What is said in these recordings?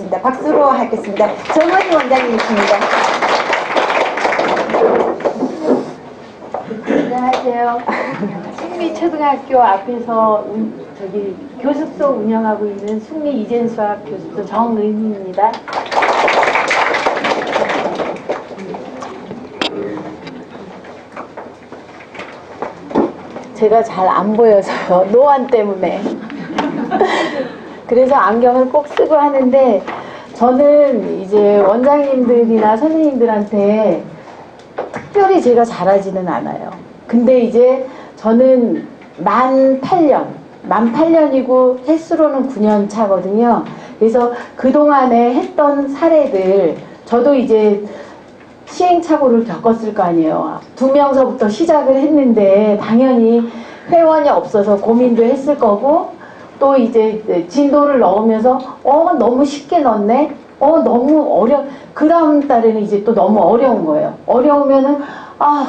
하겠습니다. 박수로 하겠습니다. 정원희 원장님이십니다. 안녕하세요. 숙리초등학교 앞에서 교습소 운영하고 있는 숙리 이젠수학 교습소 정은희입니다. 제가 잘 안 보여서요. 노안 때문에. 그래서 안경을 꼭 쓰고 하는데, 저는 이제 원장님들이나 선생님들한테 특별히 제가 잘하지는 않아요. 근데 이제 저는 만 8년이고 횟수로는 9년 차거든요. 그래서 그동안에 했던 사례들, 저도 이제 시행착오를 겪었을 거 아니에요. 2명서부터 시작을 했는데 당연히 회원이 없어서 고민도 했을 거고, 또 이제 진도를 넣으면서 너무 쉽게 넣네? 너무 그 다음 달에는 이제 또 너무 어려운 거예요. 어려우면은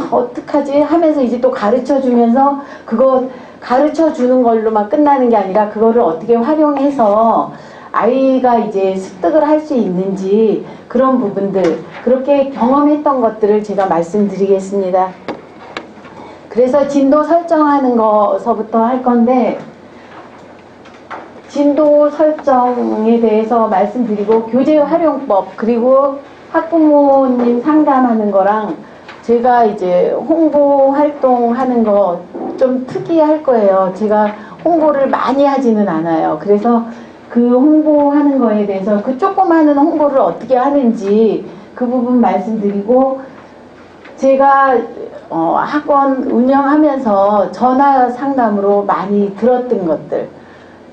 어떡하지 하면서 이제 또 가르쳐 주면서, 그거 가르쳐 주는 걸로만 끝나는 게 아니라 그거를 어떻게 활용해서 아이가 이제 습득을 할 수 있는지, 그런 부분들, 그렇게 경험했던 것들을 제가 말씀드리겠습니다. 그래서 진도 설정하는 거서부터 할 건데, 진도 설정에 대해서 말씀드리고, 교재 활용법, 그리고 학부모님 상담하는 거랑 제가 이제 홍보 활동하는 거 좀 특이할 거예요. 제가 홍보를 많이 하지는 않아요. 그래서 그 홍보하는 거에 대해서, 그 조그마한 홍보를 어떻게 하는지 그 부분 말씀드리고, 제가 학원 운영하면서 전화 상담으로 많이 들었던 것들,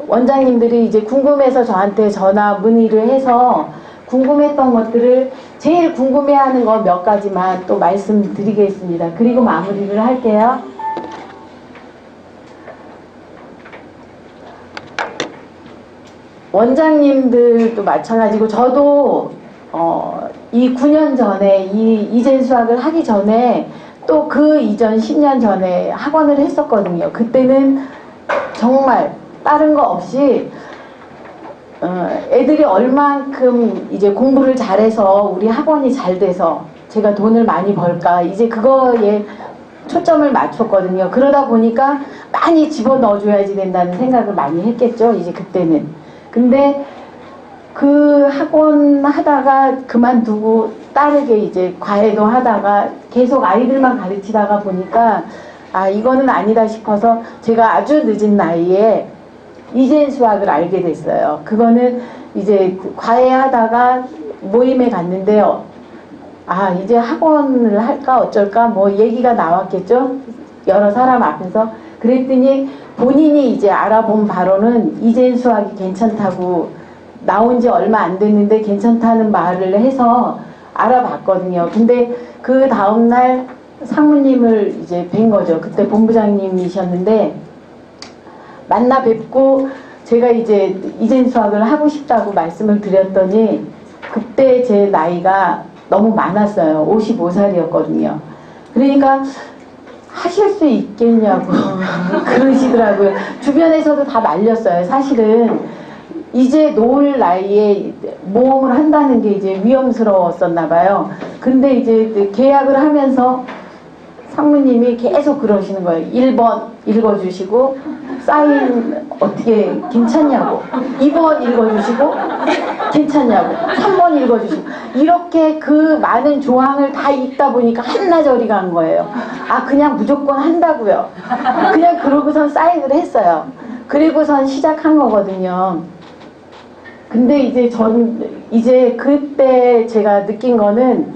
원장님들이 이제 궁금해서 저한테 전화 문의를 해서 궁금했던 것들을, 제일 궁금해하는 거 몇 가지만 또 말씀드리겠습니다. 그리고 마무리를 할게요. 원장님들도 마찬가지고, 저도 이 9년 전에 이 이젠 수학을 하기 전에 또 그 이전 10년 전에 학원을 했었거든요. 그때는 정말 다른 거 없이 애들이 얼만큼 이제 공부를 잘해서 우리 학원이 잘 돼서 제가 돈을 많이 벌까, 이제 그거에 초점을 맞췄거든요. 그러다 보니까 많이 집어넣어줘야지 된다는 생각을 많이 했겠죠, 이제 그때는. 근데 그 학원 하다가 그만두고 다르게 이제 과외도 하다가 계속 아이들만 가르치다가 보니까 이거는 아니다 싶어서 제가 아주 늦은 나이에 이젠 수학을 알게 됐어요. 그거는 이제 과외하다가 모임에 갔는데요. 이제 학원을 할까 어쩔까 뭐 얘기가 나왔겠죠, 여러 사람 앞에서. 그랬더니 본인이 이제 알아본 바로는 이젠 수학이 괜찮다고, 나온 지 얼마 안 됐는데 괜찮다는 말을 해서 알아봤거든요. 근데 그 다음날 상무님을 이제 뵌 거죠. 그때 본부장님이셨는데 만나 뵙고, 제가 이제 이젠 수학을 하고 싶다고 말씀을 드렸더니, 그때 제 나이가 너무 많았어요. 55살이었거든요. 그러니까 하실 수 있겠냐고 그러시더라고요. 주변에서도 다 말렸어요. 사실은 이제 노을 나이에 모험을 한다는 게 이제 위험스러웠었나 봐요. 근데 이제 계약을 하면서 상무님이 계속 그러시는 거예요. 1번 읽어주시고, 사인 어떻게 괜찮냐고, 2번 읽어주시고 괜찮냐고, 3번 읽어주시고, 이렇게 그 많은 조항을 다 읽다 보니까 한나절이 간 거예요. 그냥 무조건 한다고요. 그냥 그러고선 사인을 했어요. 그리고선 시작한 거거든요. 근데 이제 그때 제가 느낀 거는,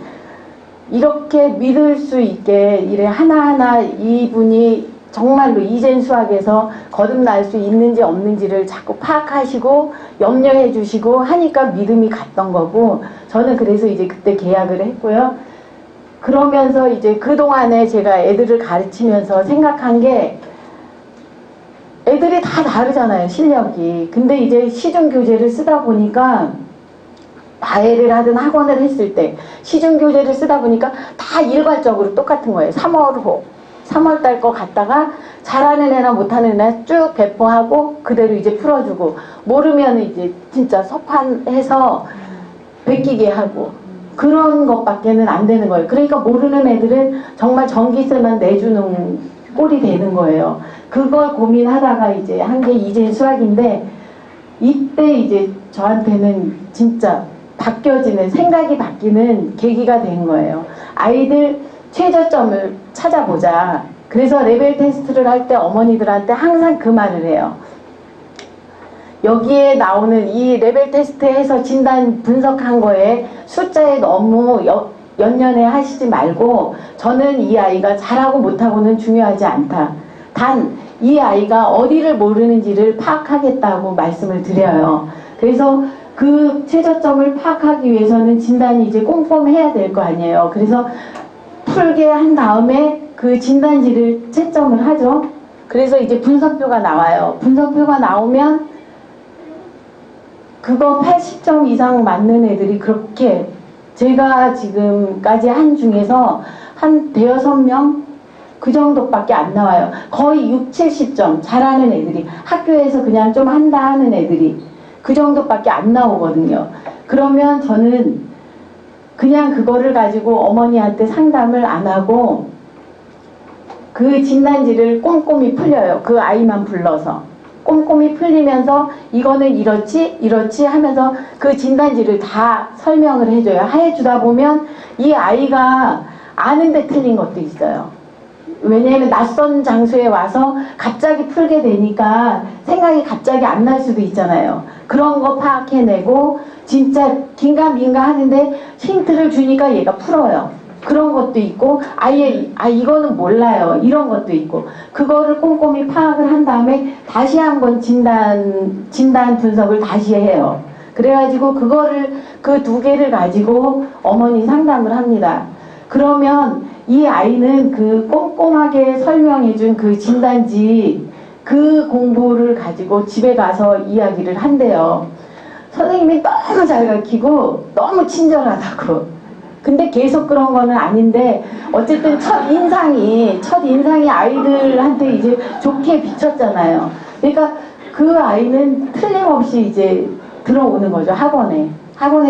이렇게 믿을 수 있게 이래 하나하나 이분이 정말로 이젠 수학에서 거듭날 수 있는지 없는지를 자꾸 파악하시고 염려해 주시고 하니까 믿음이 갔던 거고, 저는 그래서 이제 그때 계약을 했고요. 그러면서 이제 그동안에 제가 애들을 가르치면서 생각한 게, 애들이 다 다르잖아요, 실력이. 근데 이제 시중교재를 쓰다 보니까, 과외를 하든 학원을 했을 때 시중교재를 쓰다 보니까 다 일괄적으로 똑같은 거예요. 3월달 거 갖다가 잘하는 애나 못하는 애나 쭉 배포하고 그대로 이제 풀어주고, 모르면 이제 진짜 석판해서 베끼게 하고 그런 것밖에는 안 되는 거예요. 그러니까 모르는 애들은 정말 전기세만 내주는 꼴이 되는 거예요. 그걸 고민하다가 이제 한 게 이제 수학인데, 이때 이제 저한테는 진짜 바뀌어지는, 생각이 바뀌는 계기가 된 거예요. 아이들 최저점을 찾아보자. 그래서 레벨 테스트를 할 때 어머니들한테 항상 그 말을 해요. 여기에 나오는 이 레벨 테스트에서 진단 분석한 거에 숫자에 너무 연연해 하시지 말고, 저는 이 아이가 잘하고 못하고는 중요하지 않다. 단 이 아이가 어디를 모르는지를 파악하겠다고 말씀을 드려요. 그래서 그 최저점을 파악하기 위해서는 진단이 이제 꼼꼼해야 될 거 아니에요. 그래서 풀게 한 다음에 그 진단지를 채점을 하죠. 그래서 이제 분석표가 나와요. 분석표가 나오면 그거 80점 이상 맞는 애들이, 그렇게 제가 지금까지 한 중에서 한 대여섯 명 그 정도밖에 안 나와요. 거의 6, 70점 잘하는 애들이, 학교에서 그냥 좀 한다 하는 애들이 그 정도밖에 안 나오거든요. 그러면 저는 그냥 그거를 가지고 어머니한테 상담을 안 하고 그 진단지를 꼼꼼히 풀려요. 그 아이만 불러서 꼼꼼히 풀리면서 이거는 이렇지 이렇지 하면서 그 진단지를 다 설명을 해줘요. 해주다 보면 이 아이가 아는데 틀린 것도 있어요. 왜냐하면 낯선 장소에 와서 갑자기 풀게 되니까 생각이 갑자기 안 날 수도 있잖아요. 그런 거 파악해내고 진짜 긴가민가 하는데 힌트를 주니까 얘가 풀어요. 그런 것도 있고, 아예 이거는 몰라요, 이런 것도 있고, 그거를 꼼꼼히 파악을 한 다음에 다시 한번 진단 분석을 다시 해요. 그래가지고 그거를, 그 두 개를 가지고 어머니 상담을 합니다. 그러면 이 아이는 그 꼼꼼하게 설명해준 그 진단지, 그 공부를 가지고 집에 가서 이야기를 한대요. 선생님이 너무 잘 가르치고 너무 친절하다고. 근데 계속 그런 거는 아닌데, 어쨌든 첫 인상이 아이들한테 이제 좋게 비쳤잖아요. 그러니까 그 아이는 틀림없이 이제 들어오는 거죠, 학원에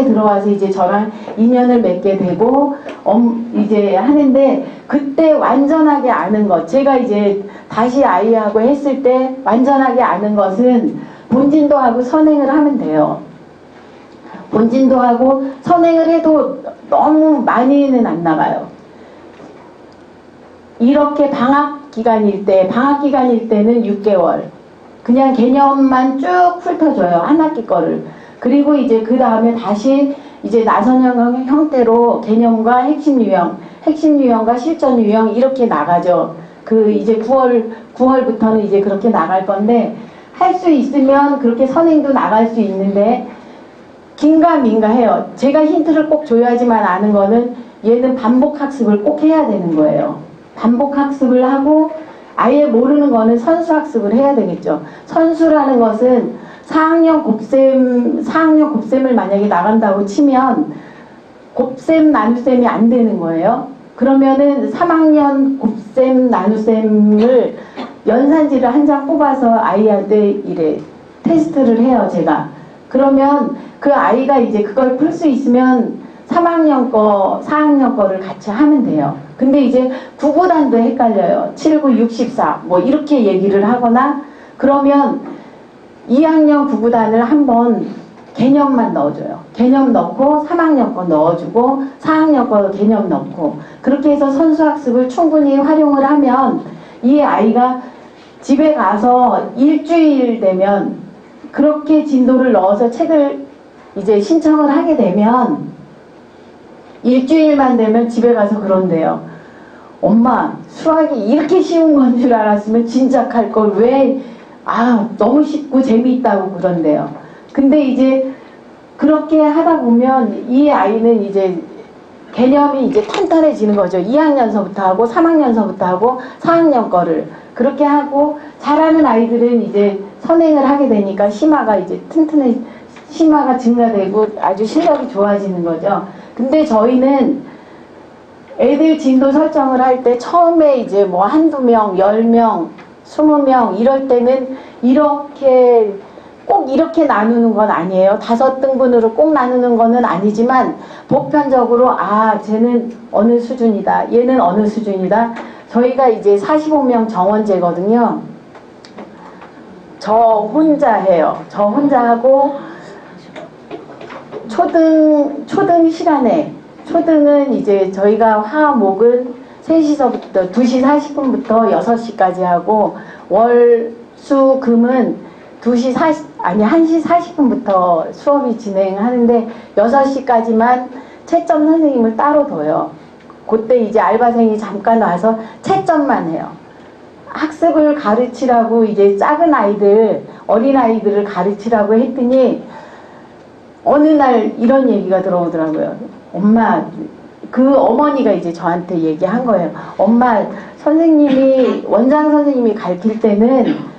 들어와서 이제 저랑 인연을 맺게 되고 이제 하는데, 그때 완전하게 아는 것, 제가 이제 다시 아이하고 했을 때 완전하게 아는 것은 본진도 하고 선행을 하면 돼요. 본진도 하고 선행을 해도 너무 많이는 안 나가요. 이렇게 방학 기간일 때는 6개월 그냥 개념만 쭉 훑어줘요, 한 학기 거를. 그리고 이제 그 다음에 다시 이제 나선형 형태로 개념과 핵심 유형과 실전 유형 이렇게 나가죠. 그 이제 9월부터는 이제 그렇게 나갈 건데, 할 수 있으면 그렇게 선행도 나갈 수 있는데 긴가민가 해요. 제가 힌트를 꼭 줘야지만 아는 거는, 얘는 반복 학습을 꼭 해야 되는 거예요. 반복 학습을 하고, 아예 모르는 거는 선수 학습을 해야 되겠죠. 선수라는 것은 4학년 곱셈을 만약에 나간다고 치면 곱셈 나눗셈이 안 되는 거예요. 그러면은 3학년 곱셈 나눗셈을 연산지를 한 장 뽑아서 아이한테 이래 테스트를 해요, 제가. 그러면 그 아이가 이제 그걸 풀 수 있으면 3학년 거, 4학년 거를 같이 하면 돼요. 근데 이제 구구단도 헷갈려요. 7, 9, 64 뭐 이렇게 얘기를 하거나, 그러면 2학년 구구단을 한번 개념만 넣어줘요. 개념 넣고 3학년 거 넣어주고 4학년 거 개념 넣고, 그렇게 해서 선수학습을 충분히 활용을 하면 이 아이가 집에 가서 일주일 되면, 그렇게 진도를 넣어서 책을 이제 신청을 하게 되면 일주일만 되면 집에 가서 그런대요. 엄마, 수학이 이렇게 쉬운 건 줄 알았으면 진작 할 걸 왜, 너무 쉽고 재미있다고 그런대요. 근데 이제 그렇게 하다 보면 이 아이는 이제 개념이 이제 탄탄해지는 거죠. 2학년서부터 하고 3학년서부터 하고 4학년 거를 그렇게 하고, 잘하는 아이들은 이제 선행을 하게 되니까 심화가 이제 심화가 증가되고 아주 실력이 좋아지는 거죠. 근데 저희는 애들 진도 설정을 할 때 처음에 이제 뭐 한두 명, 10명, 20명 이럴 때는 이렇게 꼭 이렇게 나누는 건 아니에요. 5등분으로 꼭 나누는 거는 아니지만 보편적으로 쟤는 어느 수준이다, 얘는 어느 수준이다. 저희가 이제 45명 정원제거든요. 저 혼자 해요. 저 혼자 하고 초등 시간에, 초등은 이제 저희가 화목은 3시서부터 2시 40분부터 6시까지 하고, 월, 수, 금은 1시 40분부터 수업이 진행하는데 6시까지만 채점 선생님을 따로 둬요. 그때 이제 알바생이 잠깐 와서 채점만 해요. 학습을 가르치라고 이제 작은 아이들, 어린 아이들을 가르치라고 했더니 어느 날 이런 얘기가 들어오더라고요. 엄마, 그 어머니가 이제 저한테 얘기한 거예요. 엄마, 선생님이, 원장 선생님이 가르칠 때는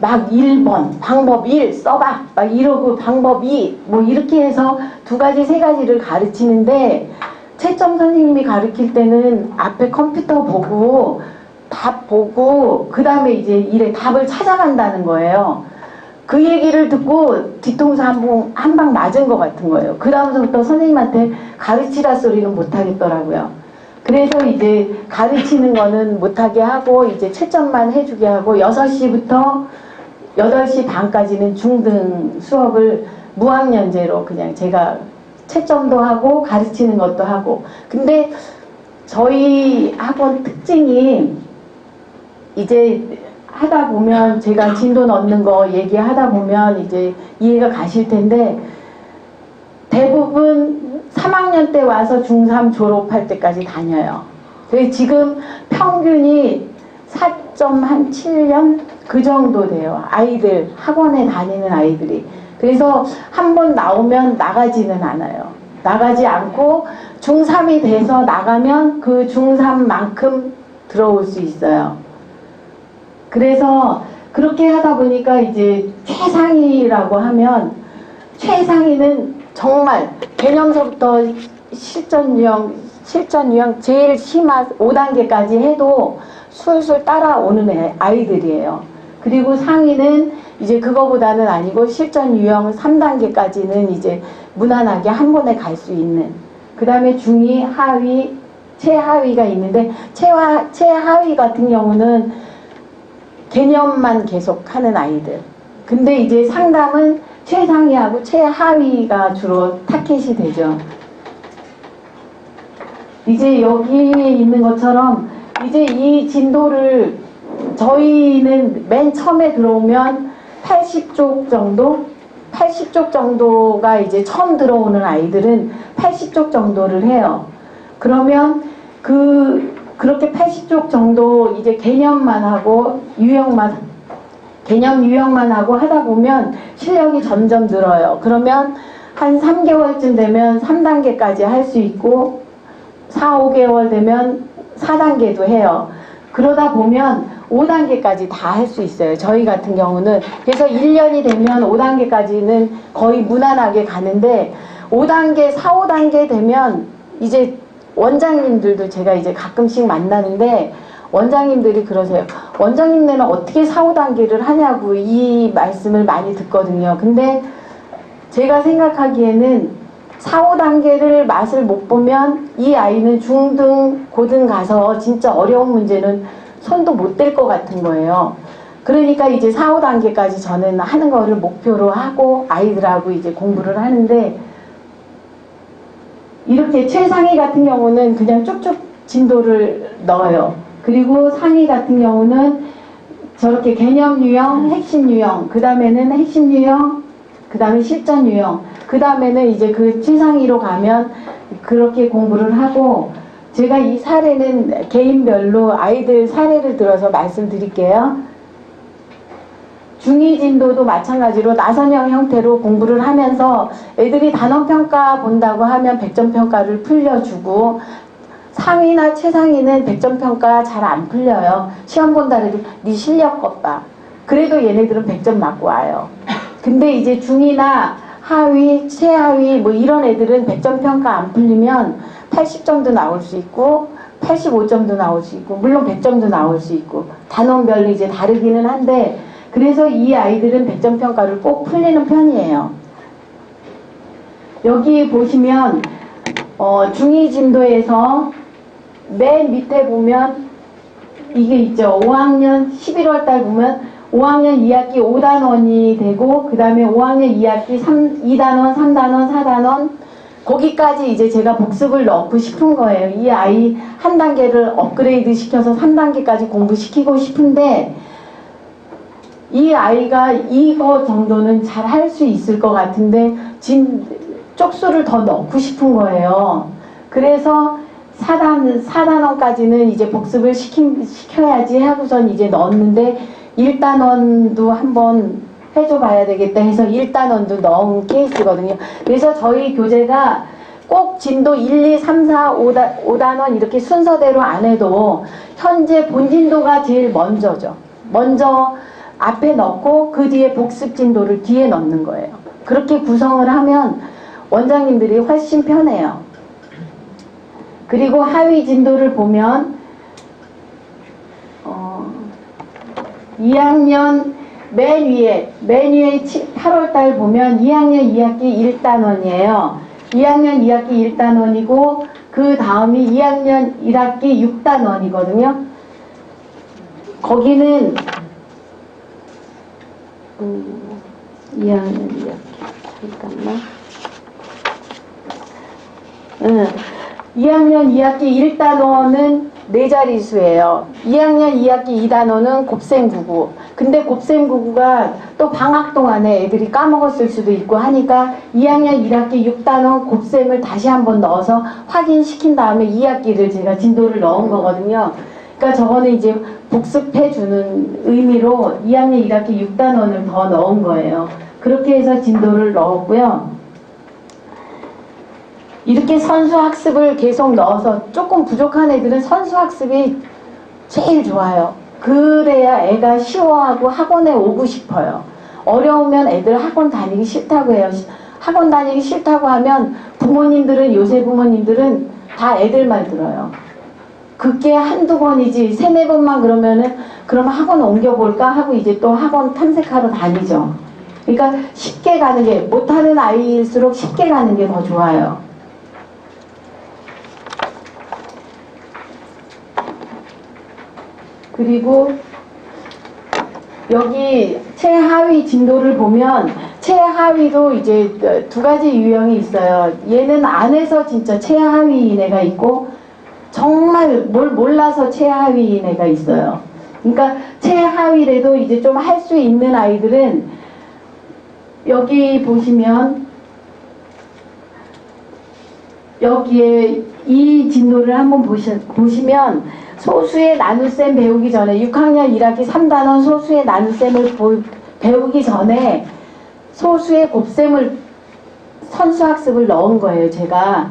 막 1번, 방법 1 써봐, 막 이러고 방법 2, 뭐 이렇게 해서 2가지, 3가지를 가르치는데, 채점 선생님이 가르칠 때는 앞에 컴퓨터 보고 답 보고 그 다음에 이제 일에 답을 찾아간다는 거예요. 그 얘기를 듣고 뒤통수 한 방 맞은 것 같은 거예요. 그 다음부터 선생님한테 가르치라 소리는 못하겠더라고요. 그래서 이제 가르치는 거는 못하게 하고 이제 채점만 해주게 하고 6시부터 8시 반까지는 중등 수업을 무학년제로 그냥 제가 채점도 하고 가르치는 것도 하고. 근데 저희 학원 특징이 이제 하다 보면 제가 진도 넣는 거 얘기하다 보면 이제 이해가 가실 텐데, 대부분 3학년 때 와서 중3 졸업할 때까지 다녀요. 그래서 지금 평균이 4.7년 그 정도 돼요. 아이들, 학원에 다니는 아이들이. 그래서 한 번 나오면 나가지는 않아요. 나가지 않고 중3이 돼서 나가면 그 중3만큼 들어올 수 있어요. 그래서 그렇게 하다 보니까 이제 최상위라고 하면, 최상위는 정말 개념서부터 실전 유형 제일 심한 5단계까지 해도 술술 따라오는 아이들이에요. 그리고 상위는 이제 그거보다는 아니고 실전 유형 3단계까지는 이제 무난하게 한 번에 갈 수 있는. 그 다음에 중위, 하위, 최하위가 있는데, 최하위 같은 경우는 개념만 계속 하는 아이들. 근데 이제 상담은 최상위하고 최하위가 주로 타켓이 되죠. 이제 여기에 있는 것처럼 이제 이 진도를 저희는 맨 처음에 들어오면 80쪽 정도? 80쪽 정도가 이제 처음 들어오는 아이들은 80쪽 정도를 해요. 그러면 그렇게 80쪽 정도 이제 개념만 하고 개념 유형만 하고 하다 보면 실력이 점점 늘어요. 그러면 한 3개월쯤 되면 3단계까지 할 수 있고 4, 5개월 되면 4단계도 해요. 그러다 보면 5단계까지 다 할 수 있어요. 저희 같은 경우는. 그래서 1년이 되면 5단계까지는 거의 무난하게 가는데, 5단계, 4, 5단계 되면 이제 원장님들도 제가 이제 가끔씩 만나는데, 원장님들이 그러세요. 원장님네는 어떻게 4, 5단계를 하냐고 이 말씀을 많이 듣거든요. 근데 제가 생각하기에는 4, 5단계를 맛을 못 보면 이 아이는 중등, 고등 가서 진짜 어려운 문제는 손도 못 댈 것 같은 거예요. 그러니까 이제 4, 5단계까지 저는 하는 거를 목표로 하고 아이들하고 이제 공부를 하는데, 이렇게 최상위 같은 경우는 그냥 쭉쭉 진도를 넣어요. 그리고 상위 같은 경우는 저렇게 개념 유형, 핵심 유형, 그 다음에는 핵심 유형, 그 다음에 실전 유형, 그 다음에는 이제 그 최상위로 가면 그렇게 공부를 하고, 제가 이 사례는 개인별로 아이들 사례를 들어서 말씀드릴게요. 중2 진도도 마찬가지로 나선형 형태로 공부를 하면서 애들이 단원평가 본다고 하면 100점 평가를 풀려주고, 상위나 최상위는 100점 평가 잘 안 풀려요. 시험 본다 그래도 네 실력 것 봐. 그래도 얘네들은 100점 맞고 와요. 근데 이제 중이나 하위, 최하위 뭐 이런 애들은 100점 평가 안 풀리면 80점도 나올 수 있고 85점도 나올 수 있고 물론 100점도 나올 수 있고 단원별로 이제 다르기는 한데, 그래서 이 아이들은 100점 평가를 꼭 풀리는 편이에요. 여기 보시면 중2 진도에서 맨 밑에 보면 이게 있죠. 5학년 11월 달 보면 5학년 2학기 5단원이 되고 그 다음에 5학년 2학기 2단원, 3단원, 4단원 거기까지 이제 제가 복습을 넣고 싶은 거예요. 이 아이 한 단계를 업그레이드 시켜서 3단계까지 공부시키고 싶은데 이 아이가 이거 정도는 잘 할 수 있을 것 같은데 쪽수를 더 넣고 싶은 거예요. 그래서 4단원까지는 이제 복습을 시켜야지 하고선 이제 넣었는데 1단원도 한번 해줘 봐야 되겠다 해서 1단원도 넣은 케이스거든요. 그래서 저희 교재가 꼭 진도 1, 2, 3, 4, 5단원 이렇게 순서대로 안 해도 현재 본진도가 제일 먼저죠. 먼저 앞에 넣고 그 뒤에 복습 진도를 뒤에 넣는 거예요. 그렇게 구성을 하면 원장님들이 훨씬 편해요. 그리고 하위 진도를 보면 2학년 맨 위에 8월달 보면 2학년 2학기 1단원이에요. 2학년 2학기 1단원이고 그 다음이 2학년 1학기 6단원이거든요. 거기는 2학년 2학기 잠깐만 2학년 2학기 1단원은 4자리수예요. 2학년 2학기 2단원은 곱셈99. 근데 곱셈99가 또 방학 동안에 애들이 까먹었을 수도 있고 하니까 2학년 1학기 6단원 곱셈을 다시 한번 넣어서 확인시킨 다음에 2학기를 제가 진도를 넣은 거거든요. 그러니까 저거는 이제 복습해주는 의미로 2학년 1학기 6단원을 더 넣은 거예요. 그렇게 해서 진도를 넣었고요. 이렇게 선수학습을 계속 넣어서 조금 부족한 애들은 선수학습이 제일 좋아요. 그래야 애가 쉬워하고 학원에 오고 싶어요. 어려우면 애들 학원 다니기 싫다고 해요. 학원 다니기 싫다고 하면 부모님들은 요새 부모님들은 다 애들 말 들어요. 그게 한두 번이지 3-4번만 그러면은 그럼 학원 옮겨볼까 하고 이제 또 학원 탐색하러 다니죠. 그러니까 쉽게 가는 게 못하는 아이일수록 쉽게 가는 게 더 좋아요. 그리고 여기 최하위 진도를 보면 최하위도 이제 2가지 유형이 있어요. 얘는 안에서 진짜 최하위인 애가 있고 정말 뭘 몰라서 최하위인 애가 있어요. 그러니까 최하위래도 이제 좀 할 수 있는 아이들은 여기 보시면 여기에 이 진도를 한번 보시면 소수의 나눗셈 배우기 전에 6학년 1학기 3단원 소수의 나눗셈을 배우기 전에 소수의 곱셈을 선수학습을 넣은 거예요. 제가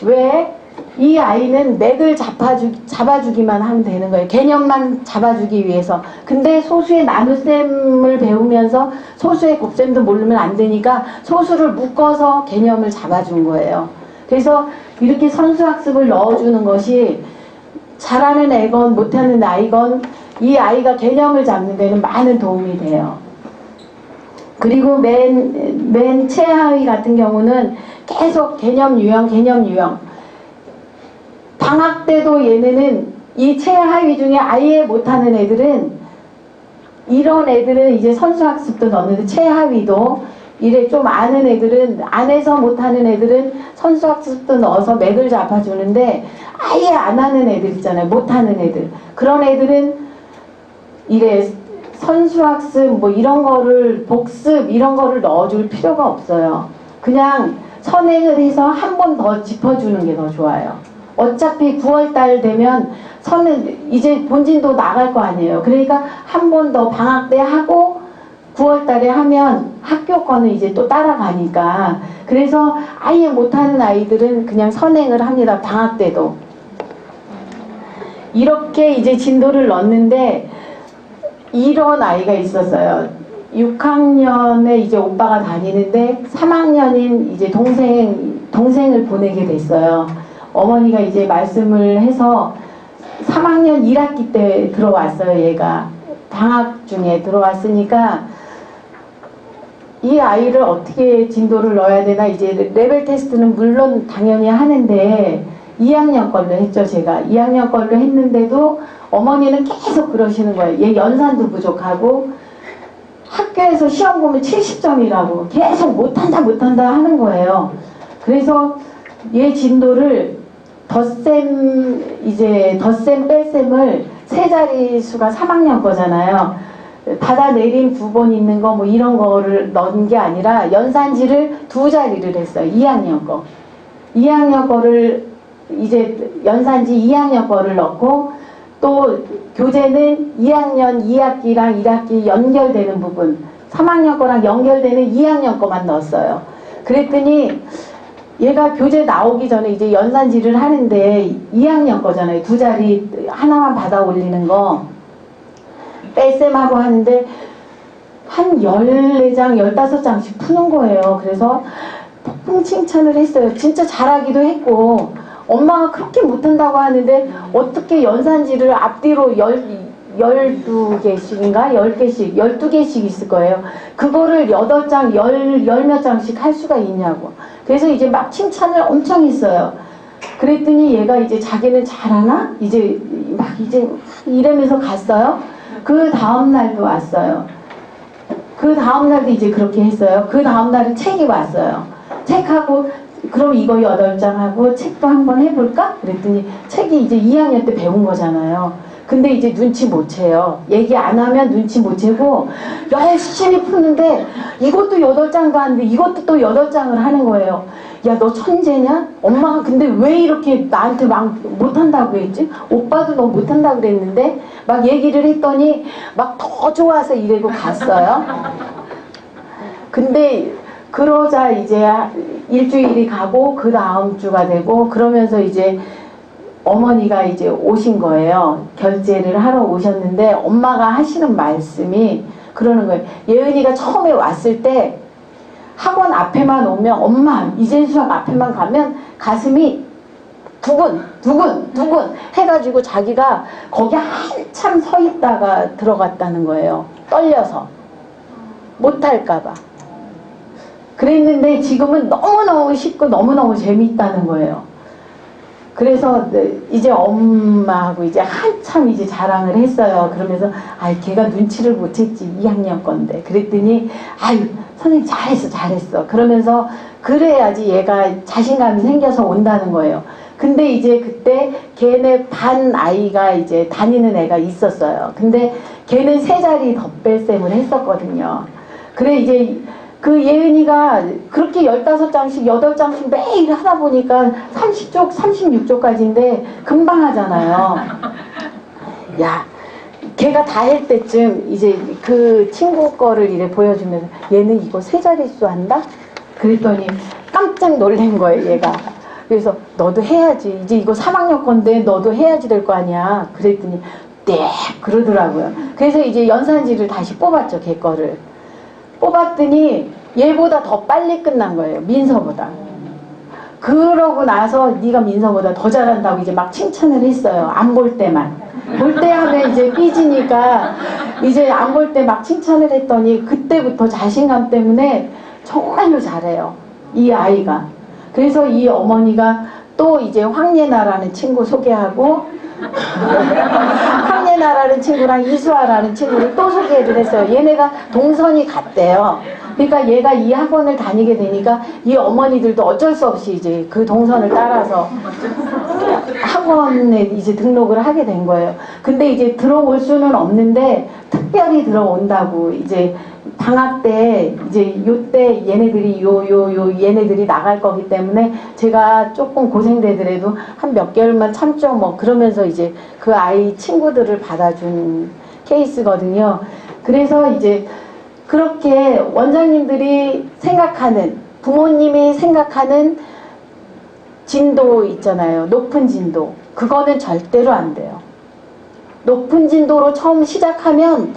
왜? 이 아이는 맥을 잡아주기만 하면 되는 거예요. 개념만 잡아주기 위해서. 근데 소수의 나눗셈을 배우면서 소수의 곱셈도 모르면 안 되니까 소수를 묶어서 개념을 잡아준 거예요. 그래서 이렇게 선수학습을 넣어주는 것이 잘하는 애건 못하는 아이건 이 아이가 개념을 잡는 데는 많은 도움이 돼요. 그리고 맨 최하위 같은 경우는 계속 개념 유형 방학 때도 얘네는 이 최하위 중에 아예 못하는 애들은 이런 애들은 이제 선수학습도 넣는데 최하위도 이래 좀 아는 애들은 안에서 못하는 애들은 선수학습도 넣어서 맥을 잡아주는데 아예 안 하는 애들 있잖아요. 못하는 애들 그런 애들은 이래 선수학습 뭐 이런 거를 복습 이런 거를 넣어줄 필요가 없어요. 그냥 선행을 해서 한 번 더 짚어주는 게 더 좋아요. 어차피 9월달 되면 이제 본진도 나갈 거 아니에요. 그러니까 한 번 더 방학 때 하고 9월달에 하면 학교 거는 이제 또 따라가니까 그래서 아예 못하는 아이들은 그냥 선행을 합니다. 방학 때도 이렇게 이제 진도를 넣는데 이런 아이가 있었어요. 6학년에 이제 오빠가 다니는데 3학년인 이제 동생을 보내게 됐어요. 어머니가 이제 말씀을 해서 3학년 1학기 때 들어왔어요. 얘가 방학 중에 들어왔으니까 이 아이를 어떻게 진도를 넣어야 되나. 이제 레벨 테스트는 물론 당연히 하는데 2학년 걸로 했죠. 제가 2학년 걸로 했는데도 어머니는 계속 그러시는 거예요. 얘 연산도 부족하고 학교에서 시험 보면 70점이라고 계속 못한다 하는 거예요. 그래서 얘 진도를 덧셈 뺄셈을 세 자릿수가 3학년 거잖아요. 받아내림 2번 있는 거 뭐 이런 거를 넣은 게 아니라 연산지를 2자리를 했어요. 2학년 거. 2학년 거를 이제 연산지 2학년 거를 넣고 또 교재는 2학년 2학기랑 1학기 연결되는 부분 3학년 거랑 연결되는 2학년 거만 넣었어요. 그랬더니 얘가 교재 나오기 전에 이제 연산지를 하는데 2학년 거잖아요. 2자리 하나만 받아 올리는 거 뺄셈하고 하는데 한 14장 15장씩 푸는 거예요. 그래서 폭풍 칭찬을 했어요. 진짜 잘하기도 했고 엄마가 그렇게 못한다고 하는데 어떻게 연산지를 앞뒤로 12개씩인가? 10개씩, 12개씩 있을 거예요. 그거를 8장, 10몇 장씩 할 수가 있냐고. 그래서 이제 막 칭찬을 엄청 했어요. 그랬더니 얘가 이제 자기는 잘하나? 이제 이러면서 갔어요. 그 다음날도 왔어요. 그 다음날도 이제 그렇게 했어요. 그 다음날은 책이 왔어요. 책하고 그럼 이거 8장 하고 책도 한번 해볼까? 그랬더니 책이 이제 2학년 때 배운 거잖아요. 근데 이제 눈치 못 채요. 얘기 안 하면 눈치 못 채고 열심히 푸는데 이것도 8장도 하는데 이것도 또 8장을 하는 거예요. 야, 너 천재냐? 엄마가 근데 왜 이렇게 나한테 막 못한다고 했지? 오빠도 너 못한다고 그랬는데 막 얘기를 했더니 막 더 좋아서 이러고 갔어요. 근데 그러자 이제 일주일이 가고 그 다음 주가 되고 그러면서 이제 어머니가 이제 오신 거예요. 결제를 하러 오셨는데 엄마가 하시는 말씀이 그러는 거예요. 예은이가 처음에 왔을 때 학원 앞에만 오면 엄마 이재수학 앞에만 가면 가슴이 두근 해가지고 자기가 거기 한참 서 있다가 들어갔다는 거예요. 떨려서 못할까봐. 그랬는데 지금은 너무너무 쉽고 너무너무 재미있다는 거예요. 그래서 이제 엄마하고 이제 한참 이제 자랑을 했어요. 그러면서 아이 걔가 눈치를 못 챘지 2학년 건데. 그랬더니 아유 선생님 잘했어. 그러면서 그래야지 얘가 자신감이 생겨서 온다는 거예요. 근데 이제 그때 걔네 반 아이가 이제 다니는 애가 있었어요. 근데 걔는 3자리 덧뺄셈을 했었거든요. 그래 이제 그 예은이가 그렇게 15장씩 8장씩 매일 하다 보니까 30쪽 36쪽까지인데 금방 하잖아요. 야 걔가 다 할 때쯤 이제 그 친구 거를 이래 보여주면서 얘는 이거 3자릿수 한다? 그랬더니 깜짝 놀란 거예요 얘가. 그래서 너도 해야지. 이제 이거 3학년 건데 너도 해야지 될 거 아니야. 그랬더니 네 그러더라고요. 그래서 이제 연산지를 다시 뽑았죠 걔 거를. 뽑았더니 얘보다 더 빨리 끝난 거예요. 민서보다. 그러고 나서 네가 민서보다 더 잘한다고 이제 막 칭찬을 했어요. 안 볼 때만. 볼 때 하면 이제 삐지니까 이제 안 볼 때 막 칭찬을 했더니 그때부터 자신감 때문에 정말로 잘해요. 이 아이가. 그래서 이 어머니가 또 이제 황예나라는 친구 소개하고 황예나라는 친구랑 이수아라는 친구를 또 소개를 했어요. 얘네가 동선이 같대요. 그러니까 얘가 이 학원을 다니게 되니까 이 어머니들도 어쩔 수 없이 이제 그 동선을 따라서 학원에 이제 등록을 하게 된 거예요. 근데 이제 들어올 수는 없는데 특별히 들어온다고 이제 방학 때 이제 요때 얘네들이 얘네들이 나갈 거기 때문에 제가 조금 고생되더라도 한 몇 개월만 참죠 뭐 그러면서 이제 그 아이 친구들을 받아준 케이스거든요. 그래서 이제 그렇게 원장님들이 생각하는 부모님이 생각하는 진도 있잖아요. 높은 진도. 그거는 절대로 안 돼요. 높은 진도로 처음 시작하면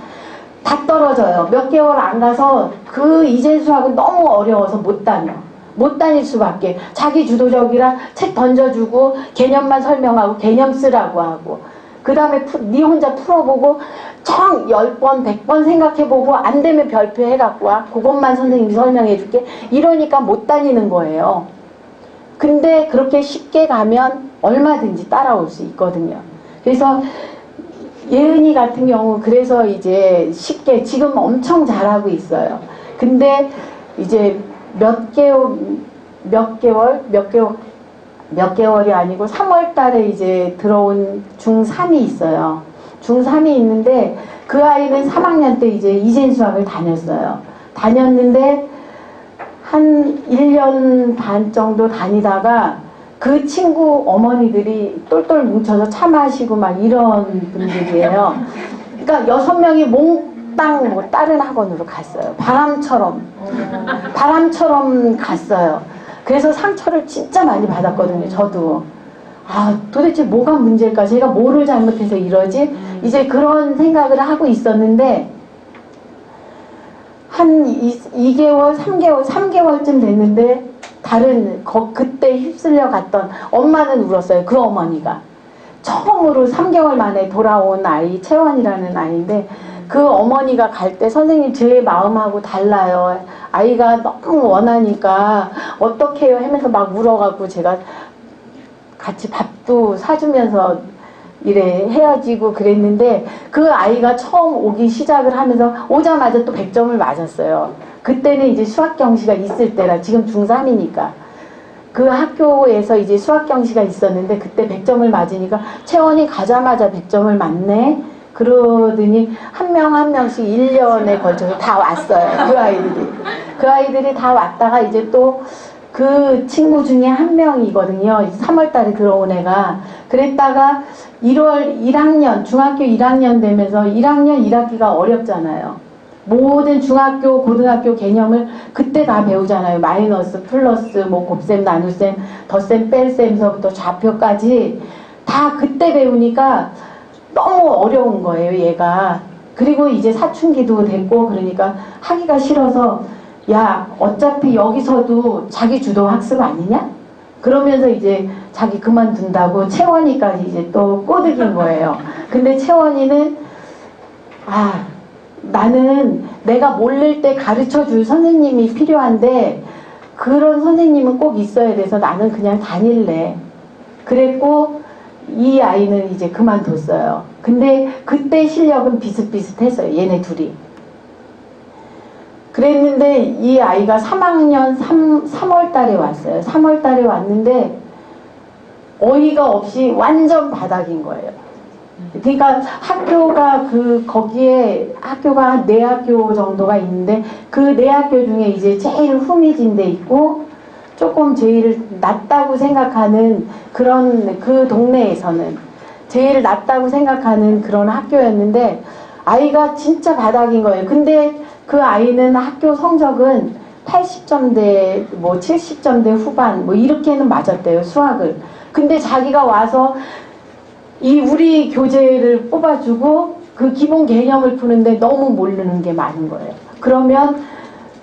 다 떨어져요. 몇 개월 안 가서 그 이재수학은 너무 어려워서 못 다녀. 못 다닐 수밖에. 자기 주도적이라 책 던져주고 개념만 설명하고 개념 쓰라고 하고 그 다음에 네 혼자 풀어보고 청 10번, 100번 생각해보고 안 되면 별표 해갖고 와. 그것만 선생님이 설명해줄게. 이러니까 못 다니는 거예요. 근데 그렇게 쉽게 가면 얼마든지 따라올 수 있거든요. 그래서 예은이 같은 경우 그래서 이제 쉽게 지금 엄청 잘하고 있어요. 근데 이제 몇 개월이 아니고 3월 달에 이제 들어온 중3이 있어요. 중3이 있는데 그 아이는 3학년 때 이제 이젠 수학을 다녔어요. 다녔는데 한 1년 반 정도 다니다가 그 친구 어머니들이 똘똘 뭉쳐서 차 마시고 막 이런 분들이에요. 그러니까 6명이 몽땅 뭐 다른 학원으로 갔어요. 바람처럼 갔어요. 그래서 상처를 진짜 많이 받았거든요. 저도. 아, 도대체 뭐가 문제일까? 제가 뭐를 잘못해서 이러지? 이제 그런 생각을 하고 있었는데 한 2개월, 3개월쯤 됐는데 그때 휩쓸려 갔던 엄마는 울었어요. 그 어머니가. 처음으로 3개월 만에 돌아온 아이, 채원이라는 아이인데 그 어머니가 갈 때 선생님 제 마음하고 달라요. 아이가 너무 원하니까 어떻게 해요? 하면서 막 울어갖고 제가 같이 밥도 사주면서 이래 헤어지고 그랬는데 그 아이가 처음 오기 시작을 하면서 오자마자 또 100점을 맞았어요. 그때는 이제 수학경시가 있을 때라 지금 중3이니까 그 학교에서 이제 수학경시가 있었는데 그때 100점을 맞으니까 채원이 가자마자 100점을 맞네. 그러더니 한 명 한 명씩 1년에 걸쳐서 다 왔어요. 그 아이들이 다 왔다가 이제 또 그 친구 중에 한 명이거든요. 3월 달에 들어온 애가. 그랬다가 1학년, 중학교 1학년 되면서 1학년 1학기가 어렵잖아요. 모든 중학교, 고등학교 개념을 그때 다 배우잖아요. 마이너스, 플러스, 뭐 곱셈, 나눗셈, 덧셈, 뺄셈서부터 좌표까지 다 그때 배우니까 너무 어려운 거예요, 얘가. 그리고 이제 사춘기도 됐고 그러니까 하기가 싫어서 야, 어차피 여기서도 자기 주도 학습 아니냐? 그러면서 이제 자기 그만둔다고 채원이까지 이제 또 꼬드긴 거예요. 근데 채원이는 나는 내가 모를 때 가르쳐 줄 선생님이 필요한데 그런 선생님은 꼭 있어야 돼서 나는 그냥 다닐래. 그랬고 이 아이는 이제 그만뒀어요. 근데 그때 실력은 비슷비슷했어요. 얘네 둘이. 그랬는데 이 아이가 3학년 3월 달에 왔어요. 3월 달에 왔는데 어이가 없이 완전 바닥인 거예요. 그러니까 학교가 거기에 학교가 4학교 정도가 있는데 그 4학교 중에 이제 제일 후미진 데 있고 조금 제일 낮다고 생각하는 그 동네에서는 제일 낮다고 생각하는 그런 학교였는데 아이가 진짜 바닥인 거예요. 근데 그 아이는 학교 성적은 80점대, 뭐 70점대 후반, 뭐 이렇게는 맞았대요, 수학을. 근데 자기가 와서 우리 교재를 뽑아주고 그 기본 개념을 푸는데 너무 모르는 게 많은 거예요. 그러면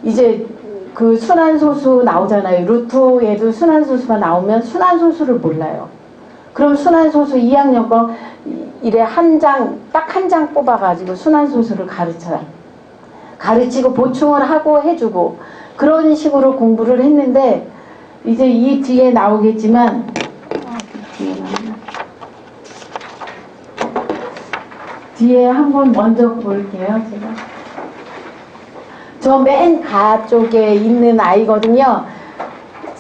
이제 그 순환소수 나오잖아요. 루트에도 순환소수가 나오면 순환소수를 몰라요. 그럼 순환소수 2학년 거 이래 딱 한 장 뽑아가지고 순환소수를 가르치고 보충을 하고 해주고 그런 식으로 공부를 했는데 이제 이 뒤에 나오겠지만 뒤에 한번 먼저 볼게요. 제가 저 맨 가쪽에 있는 아이거든요.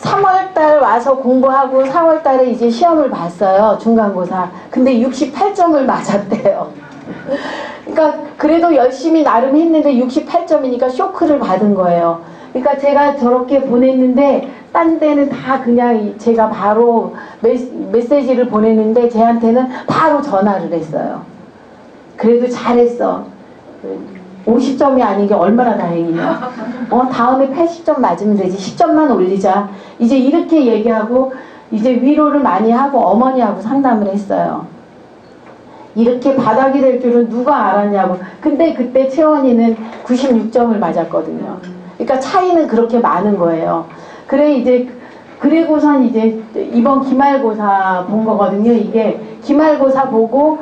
3월달 와서 공부하고 4월달에 이제 시험을 봤어요. 중간고사. 근데 68점을 맞았대요. 그러니까 그래도 열심히 나름 했는데 68점이니까 쇼크를 받은 거예요. 그러니까 제가 저렇게 보냈는데 딴 데는 다 그냥 제가 바로 메시지를 보냈는데 쟤한테는 바로 전화를 했어요. 그래도 잘했어. 50점이 아닌 게 얼마나 다행이냐. 다음에 80점 맞으면 되지. 10점만 올리자. 이제 이렇게 얘기하고 이제 위로를 많이 하고 어머니하고 상담을 했어요. 이렇게 바닥이 될 줄은 누가 알았냐고. 근데 그때 채원이는 96점을 맞았거든요. 그러니까 차이는 그렇게 많은 거예요. 그리고선 이제 이번 기말고사 본 거거든요. 이게 기말고사 보고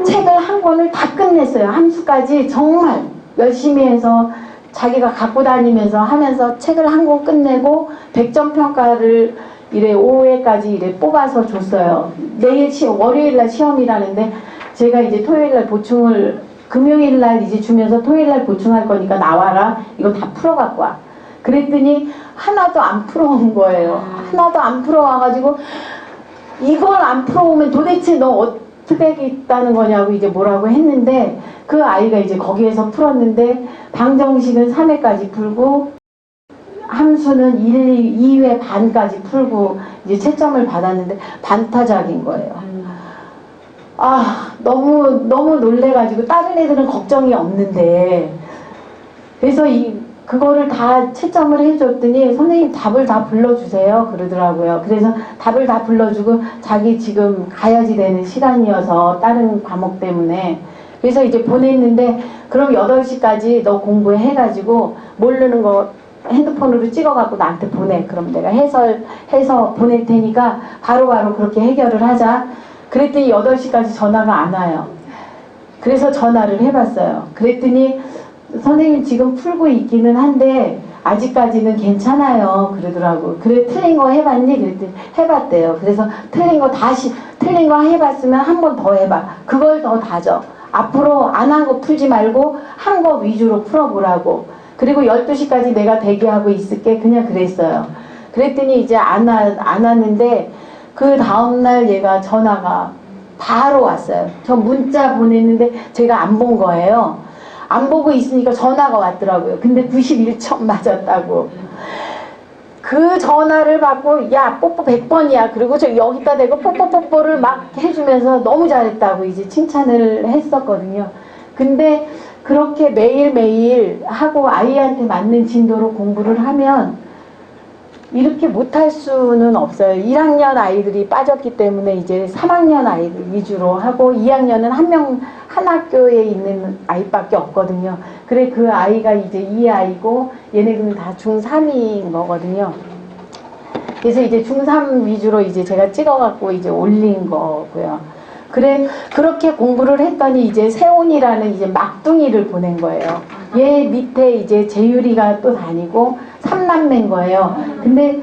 책을 한 권을 다 끝냈어요. 함수까지 정말 열심히 해서 자기가 갖고 다니면서 하면서 책을 한 권 끝내고 100점 평가를 이래 오후에까지 이래 뽑아서 줬어요. 내일 월요일날 시험이라는데 제가 이제 토요일날 보충을 금요일날 이제 주면서 토요일날 보충할 거니까 나와라. 이거 다 풀어갖고 와. 그랬더니 하나도 안 풀어온 거예요. 하나도 안 풀어와가지고 이걸 안 풀어오면 도대체 너 어떻게 하겠다는 거냐고 이제 뭐라고 했는데 그 아이가 이제 거기에서 풀었는데 방정식은 3회까지 풀고 함수는 2회 반까지 풀고 이제 채점을 받았는데 반타작인 거예요. 아, 너무 놀래가지고 다른 애들은 걱정이 없는데 그래서 그거를 다 채점을 해줬더니 선생님 답을 다 불러주세요 그러더라고요. 그래서 답을 다 불러주고 자기 지금 가야지 되는 시간이어서 다른 과목 때문에 그래서 이제 보냈는데 그럼 8시까지 너 공부해가지고 모르는 거 핸드폰으로 찍어갖고 나한테 보내. 그럼 내가 해서 보낼 테니까 바로바로 그렇게 해결을 하자. 그랬더니 8시까지 전화가 안 와요. 그래서 전화를 해봤어요. 그랬더니 선생님 지금 풀고 있기는 한데 아직까지는 괜찮아요 그러더라고. 그래 틀린 거 해봤니? 그랬더니 해봤대요. 그래서 틀린 거 해봤으면 한 번 더 해봐. 그걸 더 다져. 앞으로 안 한 거 풀지 말고 한 거 위주로 풀어보라고. 그리고 12시까지 내가 대기하고 있을게. 그냥 그랬어요. 그랬더니 이제 안 왔는데 그 다음날 얘가 전화가 바로 왔어요. 저 문자 보냈는데 제가 안 본 거예요. 안 보고 있으니까 전화가 왔더라고요. 근데 91점 맞았다고. 그 전화를 받고 야 뽀뽀 100번이야. 그리고 저 여기다 대고 뽀뽀뽀뽀를 막 해주면서 너무 잘했다고 이제 칭찬을 했었거든요. 근데 그렇게 매일매일 하고 아이한테 맞는 진도로 공부를 하면 이렇게 못할 수는 없어요. 1학년 아이들이 빠졌기 때문에 이제 3학년 아이들 위주로 하고 2학년은 한 학교에 있는 아이밖에 없거든요. 그래 그 아이가 이제 이 아이고 얘네들은 다 중3인 거거든요. 그래서 이제 중3 위주로 이제 제가 찍어갖고 이제 올린 거고요. 그래 그렇게 공부를 했더니 이제 세온이라는 이제 막둥이를 보낸 거예요. 얘 밑에 이제 재율이가 또 다니고 3남매인 거예요. 근데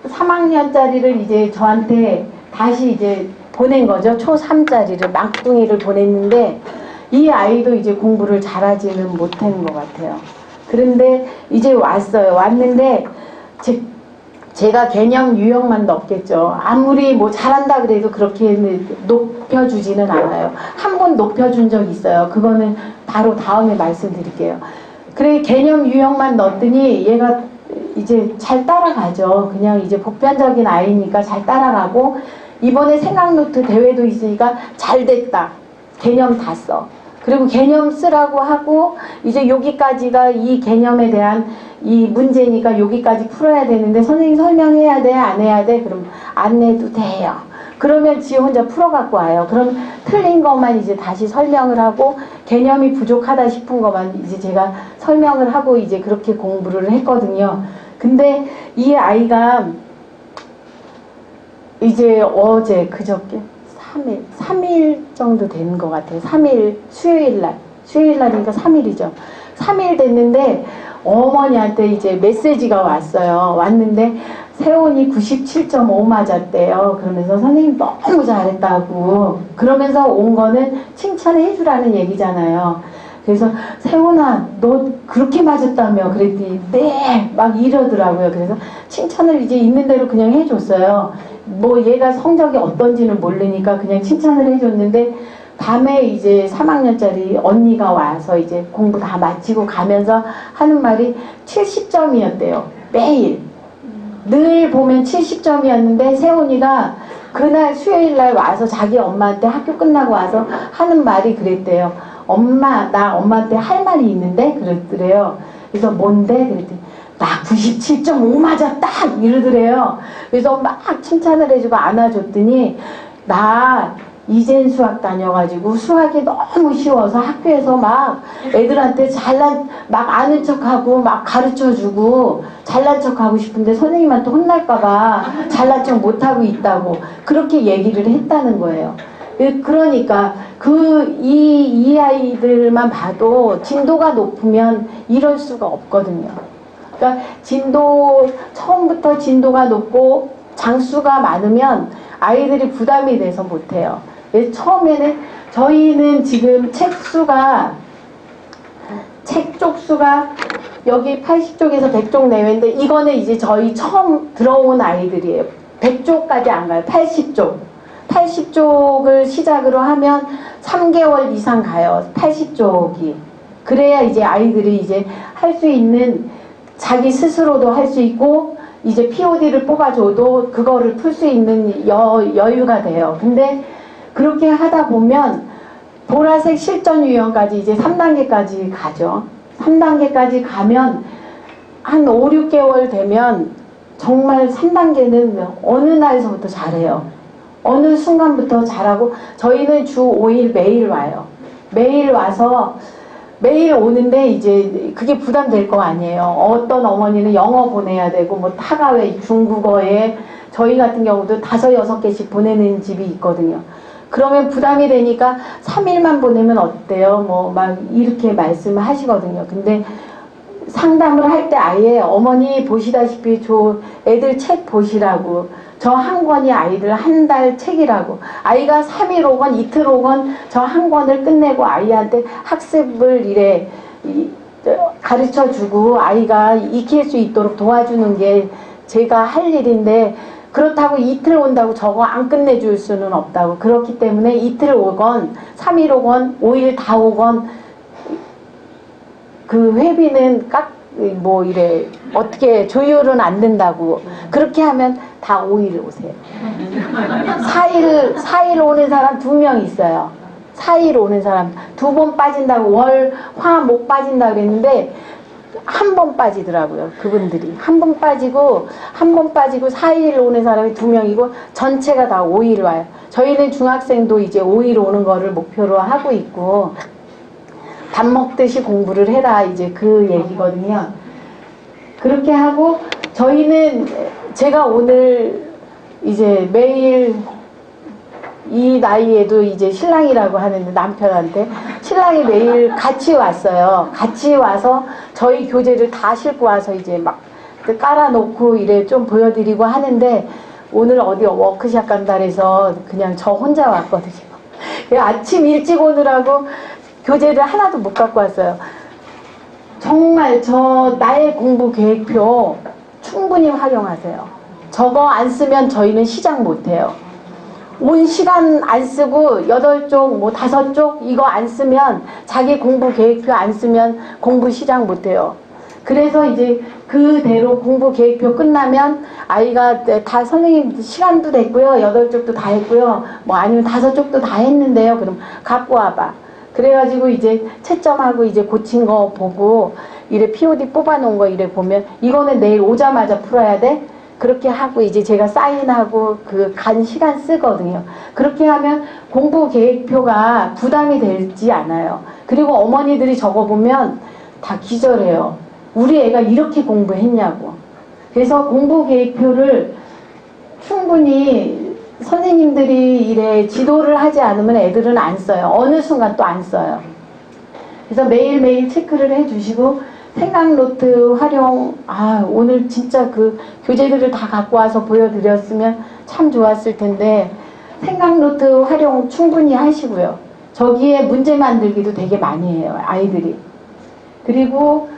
3학년짜리를 이제 저한테 다시 이제 보낸 거죠. 초3짜리를 막둥이를 보냈는데 이 아이도 이제 공부를 잘하지는 못한 것 같아요. 그런데 이제 왔는데 제가 개념 유형만 넣겠죠. 아무리 뭐 잘한다 그래도 그렇게 높여주지는 않아요. 한 번 높여준 적 있어요. 그거는 바로 다음에 말씀드릴게요. 그래 개념 유형만 넣었더니 얘가 이제 잘 따라가죠. 그냥 이제 보편적인 아이니까 잘 따라가고 이번에 생각노트 대회도 있으니까 잘 됐다. 개념 다 써. 그리고 개념 쓰라고 하고 이제 여기까지가 이 개념에 대한 이 문제니까 여기까지 풀어야 되는데 선생님 설명해야 돼? 안 해야 돼? 그럼 안 해도 돼요. 그러면 지 혼자 풀어갖고 와요. 그럼 틀린 것만 이제 다시 설명을 하고 개념이 부족하다 싶은 것만 이제 제가 설명을 하고 이제 그렇게 공부를 했거든요. 근데 이 아이가 이제 어제 그저께 3일 정도 된 것 같아요. 3일 수요일날이니까 3일이죠. 3일 됐는데 어머니한테 이제 메시지가 왔어요. 왔는데 세온이 97.5 맞았대요. 그러면서 선생님 너무 잘했다고. 그러면서 온 거는 칭찬해 주라는 얘기잖아요. 그래서 세온아 너 그렇게 맞았다며 그랬더니 네 막 이러더라고요. 그래서 칭찬을 이제 있는 대로 그냥 해줬어요. 뭐 얘가 성적이 어떤지는 모르니까 그냥 칭찬을 해줬는데 밤에 이제 3학년짜리 언니가 와서 이제 공부 다 마치고 가면서 하는 말이 70점이었대요. 매일. 늘 보면 70점이었는데 세훈이가 그날 수요일날 와서 자기 엄마한테 학교 끝나고 와서 하는 말이 그랬대요. 엄마 나 엄마한테 할 말이 있는데 그랬더래요. 그래서 뭔데? 그랬더니 나 97.5 맞았다 이러더래요. 그래서 막 칭찬을 해주고 안아줬더니 나 이젠 수학 다녀가지고 수학이 너무 쉬워서 학교에서 막 애들한테 막 아는 척하고 막 가르쳐주고 잘난 척하고 싶은데 선생님한테 혼날까봐 잘난 척 못하고 있다고 그렇게 얘기를 했다는 거예요. 그러니까 이 아이들만 봐도 진도가 높으면 이럴 수가 없거든요. 그러니까 처음부터 진도가 높고 장수가 많으면 아이들이 부담이 돼서 못해요. 처음에는 저희는 지금 책 쪽수가 여기 80쪽에서 100쪽 내외인데 이거는 이제 저희 처음 들어온 아이들이에요. 100쪽까지 안 가요. 80쪽을 시작으로 하면 3개월 이상 가요. 80쪽이. 그래야 이제 아이들이 이제 할 수 있는, 자기 스스로도 할 수 있고 이제 POD를 뽑아줘도 그거를 풀 수 있는 여유가 돼요. 근데 그렇게 하다 보면 보라색 실전 유형까지 이제 3단계까지 가죠. 3단계까지 가면 한 5, 6개월 되면 정말 3단계는 어느 날서부터 잘해요. 어느 순간부터 잘하고, 저희는 주 5일 매일 와요. 매일 와서 매일 오는데 이제 그게 부담될 거 아니에요. 어떤 어머니는 영어 보내야 되고 뭐 타가웨 중국어에, 저희 같은 경우도 5, 6개씩 보내는 집이 있거든요. 그러면 부담이 되니까 3일만 보내면 어때요? 뭐 막 이렇게 말씀을 하시거든요. 근데 상담을 할 때 아예 어머니 보시다시피 저 애들 책 보시라고, 저 한 권이 아이들 한 달 책이라고, 아이가 3일 오건 이틀 오건 저 한 권을 끝내고 아이한테 학습을 이래 가르쳐 주고 아이가 익힐 수 있도록 도와주는 게 제가 할 일인데, 그렇다고 이틀 온다고 저거 안 끝내줄 수는 없다고. 그렇기 때문에 이틀 오건 3일 오건 5일 다 오건 그 회비는 뭐 이래 어떻게 조율은 안 된다고. 그렇게 하면 다 5일 오세요. 4일 오는 사람 2명 있어요. 4일 오는 사람 2번 빠진다고, 월, 화, 목 빠진다고 그랬는데 한 번 빠지더라고요. 그분들이 한 번 빠지고 4일 오는 사람이 2명이고 전체가 다 5일 와요. 저희는 중학생도 이제 5일 오는 거를 목표로 하고 있고, 밥 먹듯이 공부를 해라 이제 그 얘기거든요. 그렇게 하고, 저희는 제가 오늘 이제 매일 이 나이에도 이제 신랑이라고 하는데, 남편한테 신랑이 매일 같이 왔어요. 같이 와서 저희 교재를 다 싣고 와서 이제 막 깔아놓고 이래 좀 보여드리고 하는데, 오늘 어디 워크샵 간다 해서 그냥 저 혼자 왔거든요. 아침 일찍 오느라고 교재를 하나도 못 갖고 왔어요. 정말 나의 공부 계획표 충분히 활용하세요. 저거 안 쓰면 저희는 시작 못해요. 온 시간 안 쓰고 8쪽 뭐 5쪽 이거 안 쓰면, 자기 공부 계획표 안 쓰면 공부 시작 못해요. 그래서 이제 그대로 공부 계획표 끝나면 아이가 다 선생님 시간도 됐고요, 8쪽도 다 했고요, 뭐 아니면 5쪽도 다 했는데요, 그럼 갖고 와봐. 그래가지고 이제 채점하고 이제 고친 거 보고 이래 POD 뽑아놓은 거 이래 보면 이거는 내일 오자마자 풀어야 돼. 그렇게 하고 이제 제가 사인하고 그 간 시간 쓰거든요. 그렇게 하면 공부 계획표가 부담이 되지 않아요. 그리고 어머니들이 적어보면 다 기절해요. 우리 애가 이렇게 공부했냐고. 그래서 공부 계획표를 충분히 선생님들이 이래 지도를 하지 않으면 애들은 안 써요. 어느 순간 또 안 써요. 그래서 매일매일 체크를 해주시고, 생각노트 활용, 오늘 진짜 그 교재들을 다 갖고 와서 보여드렸으면 참 좋았을 텐데, 생각노트 활용 충분히 하시고요. 저기에 문제 만들기도 되게 많이 해요, 아이들이. 그리고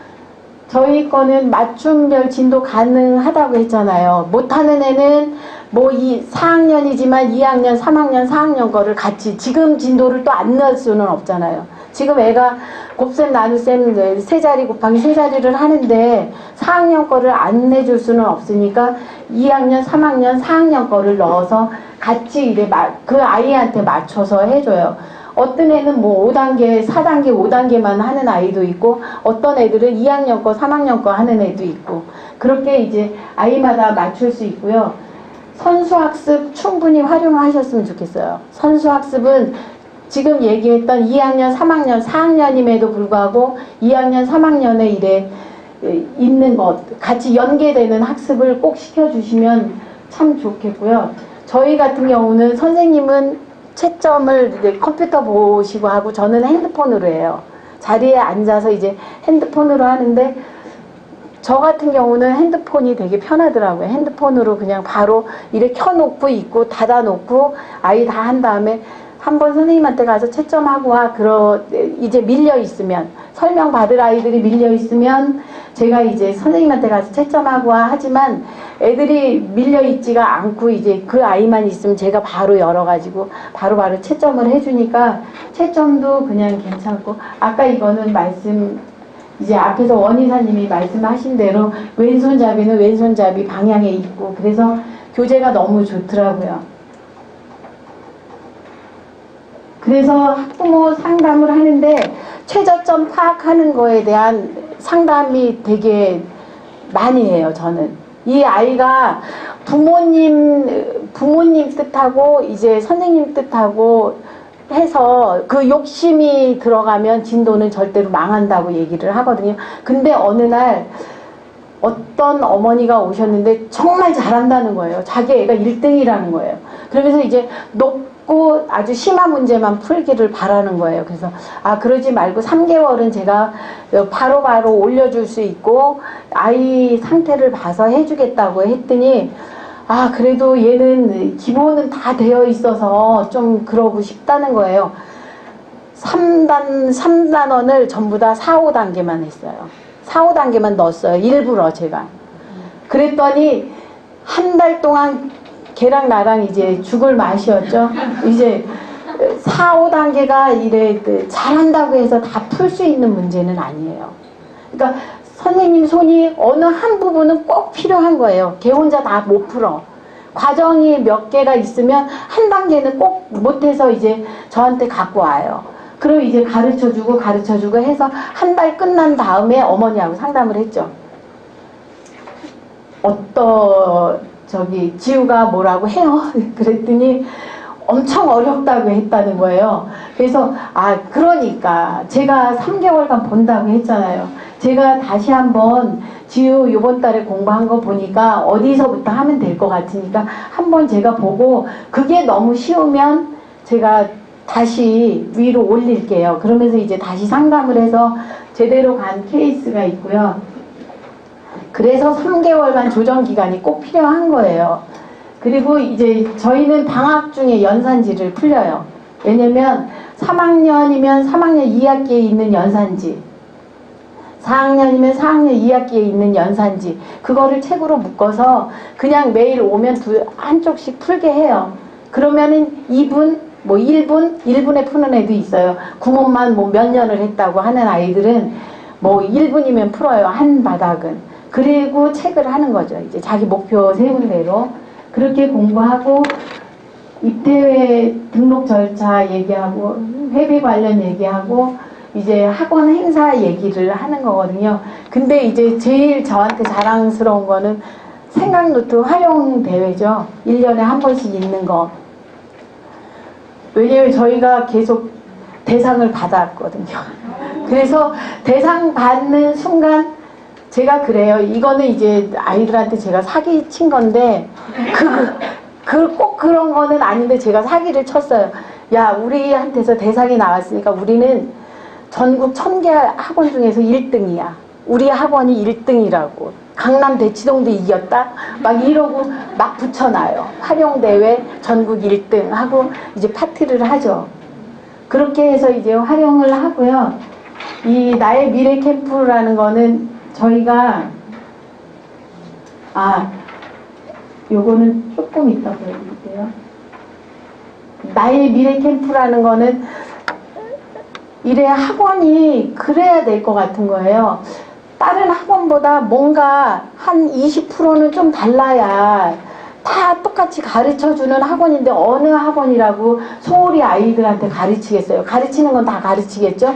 저희 거는 맞춤별 진도 가능하다고 했잖아요. 못하는 애는 뭐 4학년이지만 2학년, 3학년, 4학년 거를 같이, 지금 진도를 또 안 넣을 수는 없잖아요. 지금 애가 곱셈 나눗셈 3자리 곱하기 3자리를 하는데 4학년 거를 안 내줄 수는 없으니까 2학년, 3학년, 4학년 거를 넣어서 같이 이래 그 아이한테 맞춰서 해줘요. 어떤 애는 뭐 5단계, 4단계, 5단계만 하는 아이도 있고, 어떤 애들은 2학년 거, 3학년 거 하는 애도 있고, 그렇게 이제 아이마다 맞출 수 있고요. 선수학습 충분히 활용하셨으면 좋겠어요. 선수학습은 지금 얘기했던 2학년, 3학년, 4학년임에도 불구하고 2학년, 3학년에 이래 있는 것, 같이 연계되는 학습을 꼭 시켜주시면 참 좋겠고요. 저희 같은 경우는 선생님은 채점을 이제 컴퓨터 보시고 하고 저는 핸드폰으로 해요. 자리에 앉아서 이제 핸드폰으로 하는데 저 같은 경우는 핸드폰이 되게 편하더라고요. 핸드폰으로 그냥 바로 이렇게 켜놓고 있고 닫아놓고 아이 다 한 다음에 한번 선생님한테 가서 채점하고 와. 이제 밀려 있으면 설명 받을 아이들이 밀려 있으면 제가 이제 선생님한테 가서 채점하고 와 하지만 애들이 밀려 있지가 않고 이제 그 아이만 있으면 제가 바로 열어가지고 바로바로 채점을 해주니까 채점도 그냥 괜찮고 아까 이거는 이제 앞에서 원의사님이 말씀하신 대로 왼손잡이는 왼손잡이 방향에 있고 그래서 교재가 너무 좋더라고요. 그래서 학부모 상담을 하는데 최저점 파악하는 거에 대한 상담이 되게 많이 해요. 저는 이 아이가 부모님 뜻하고 이제 선생님 뜻하고 해서 그 욕심이 들어가면 진도는 절대로 망한다고 얘기를 하거든요. 근데 어느 날 어떤 어머니가 오셨는데 정말 잘한다는 거예요. 자기 애가 1등이라는 거예요. 그러면서 이제 높고 아주 심한 문제만 풀기를 바라는 거예요. 그래서 그러지 말고 3개월은 제가 바로바로 올려줄 수 있고 아이 상태를 봐서 해주겠다고 했더니 그래도 얘는 기본은 다 되어 있어서 좀 그러고 싶다는 거예요. 3단원을 전부 다 4, 5단계만 했어요. 4, 5단계만 넣었어요. 일부러 제가. 그랬더니 한 달 동안 걔랑 나랑 이제 죽을 맛이었죠. 이제 4, 5단계가 이래 잘한다고 해서 다 풀 수 있는 문제는 아니에요. 그러니까 선생님 손이 어느 한 부분은 꼭 필요한 거예요. 걔 혼자 다 못 풀어. 과정이 몇 개가 있으면 한 단계는 꼭 못해서 이제 저한테 갖고 와요. 그럼 이제 가르쳐주고 해서 한 달 끝난 다음에 어머니하고 상담을 했죠. 지우가 뭐라고 해요? 그랬더니 엄청 어렵다고 했다는 거예요. 그래서 그러니까 제가 3개월간 본다고 했잖아요. 제가 다시 한번 지우 이번 달에 공부한 거 보니까 어디서부터 하면 될 것 같으니까 한번 제가 보고 그게 너무 쉬우면 제가 다시 위로 올릴게요. 그러면서 이제 다시 상담을 해서 제대로 간 케이스가 있고요. 그래서 3개월간 조정 기간이 꼭 필요한 거예요. 그리고 이제 저희는 방학 중에 연산지를 풀려요. 왜냐면 3학년이면 3학년 2학기에 있는 연산지, 4학년이면 4학년 2학기에 있는 연산지, 그거를 책으로 묶어서 그냥 매일 오면 한쪽씩 풀게 해요. 그러면은 2분, 1분에 푸는 애도 있어요. 구몬만 몇 년을 했다고 하는 아이들은 1분이면 풀어요. 한 바닥은. 그리고 책을 하는 거죠. 이제 자기 목표 세운 대로. 그렇게 공부하고 입대회 등록 절차 얘기하고 회비 관련 얘기하고 이제 학원 행사 얘기를 하는 거거든요. 근데 이제 제일 저한테 자랑스러운 거는 생각노트 활용 대회죠. 1년에 한 번씩 있는 거. 왜냐면 저희가 계속 대상을 받았거든요. 그래서 대상 받는 순간 제가 그래요. 이거는 이제 아이들한테 제가 사기 친 건데 꼭 그런 거는 아닌데 제가 사기를 쳤어요. 야, 우리한테서 대상이 나왔으니까 우리는 전국 1000개 학원 중에서 1등이야. 우리 학원이 1등이라고. 강남 대치동도 이겼다? 막 이러고 막 붙여놔요. 활용대회 전국 1등 하고 이제 파티를 하죠. 그렇게 해서 이제 활용을 하고요. 이 나의 미래 캠프라는 거는 저희가 요거는 조금 이따 보여드릴게요. 나의 미래 캠프라는 거는 이래 학원이 그래야 될 것 같은 거예요. 다른 학원보다 뭔가 한 20%는 좀 달라야 다 똑같이 가르쳐주는 학원인데 어느 학원이라고 소홀히 아이들한테 가르치겠어요? 가르치는 건 다 가르치겠죠?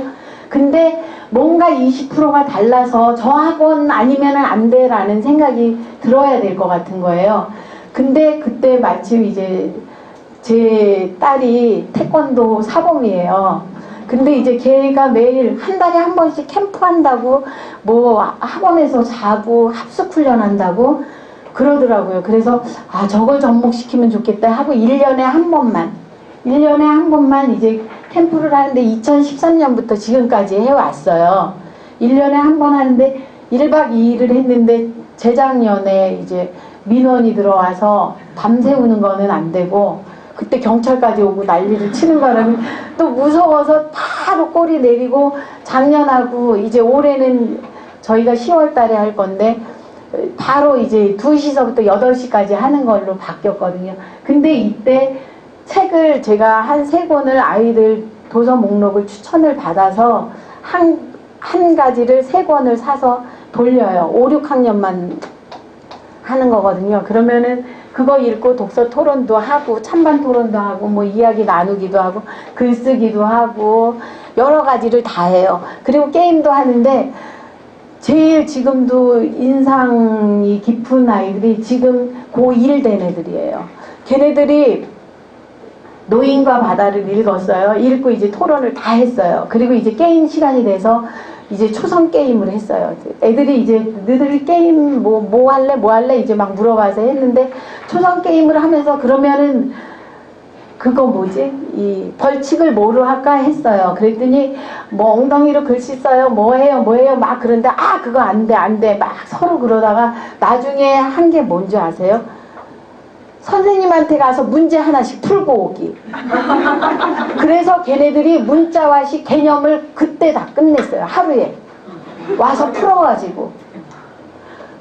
근데 뭔가 20%가 달라서 저 학원 아니면 안 돼 라는 생각이 들어야 될 것 같은 거예요. 근데 그때 마침 이제 제 딸이 태권도 사범이에요. 근데 이제 걔가 매일 한 달에 한 번씩 캠프 한다고 학원에서 자고 합숙 훈련 한다고 그러더라고요. 그래서 저걸 접목시키면 좋겠다 하고 1년에 한 번만 1년에 한 번만 이제 캠프를 하는데 2013년부터 지금까지 해왔어요. 1년에 한 번 하는데 1박 2일을 했는데 재작년에 이제 민원이 들어와서 밤새우는 거는 안 되고 그때 경찰까지 오고 난리를 치는 바람에 또 무서워서 바로 꼬리 내리고 작년하고 이제 올해는 저희가 10월 달에 할 건데 바로 이제 2시서부터 8시까지 하는 걸로 바뀌었거든요. 근데 이때 책을 제가 한 3권을 아이들 도서 목록을 추천을 받아서 한 가지를 3권을 사서 돌려요. 5, 6학년만 하는 거거든요. 그러면은 그거 읽고 독서 토론도 하고 찬반 토론도 하고 뭐 이야기 나누기도 하고 글쓰기도 하고 여러 가지를 다 해요. 그리고 게임도 하는데 제일 지금도 인상이 깊은 아이들이 지금 고1 된 애들이에요. 걔네들이 노인과 바다를 읽었어요. 읽고 이제 토론을 다 했어요. 그리고 이제 게임 시간이 돼서 이제 초성 게임을 했어요. 애들이 이제 너희들 게임 뭐 할래 이제 막 물어봐서 했는데 초성 게임을 하면서 그러면은 그거 뭐지? 이 벌칙을 뭐로 할까 했어요. 그랬더니 뭐 엉덩이로 글씨 써요. 뭐해요 막 그런데 아 그거 안 돼 막 서로 그러다가 나중에 한 게 뭔지 아세요? 선생님한테 가서 문제 하나씩 풀고 오기. 그래서 걔네들이 문자와식 개념을 그때 다 끝냈어요. 하루에 와서 풀어가지고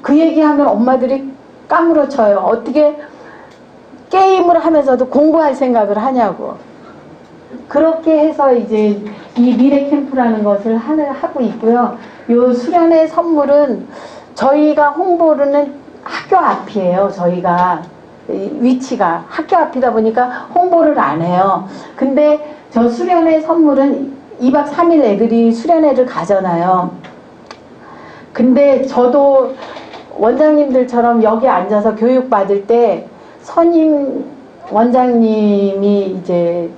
그 얘기하면 엄마들이 까무러쳐요. 어떻게 게임을 하면서도 공부할 생각을 하냐고. 그렇게 해서 이제 이 미래 캠프라는 것을 하고 있고요. 요 수련회 선물은 저희가 홍보는 학교 앞이에요. 저희가 위치가 학교 앞이다 보니까 홍보를 안 해요. 근데 저 수련회 선물은 2박 3일 애들이 수련회를 가잖아요. 근데 저도 원장님들처럼 여기 앉아서 교육받을 때 선임 원장님이 이제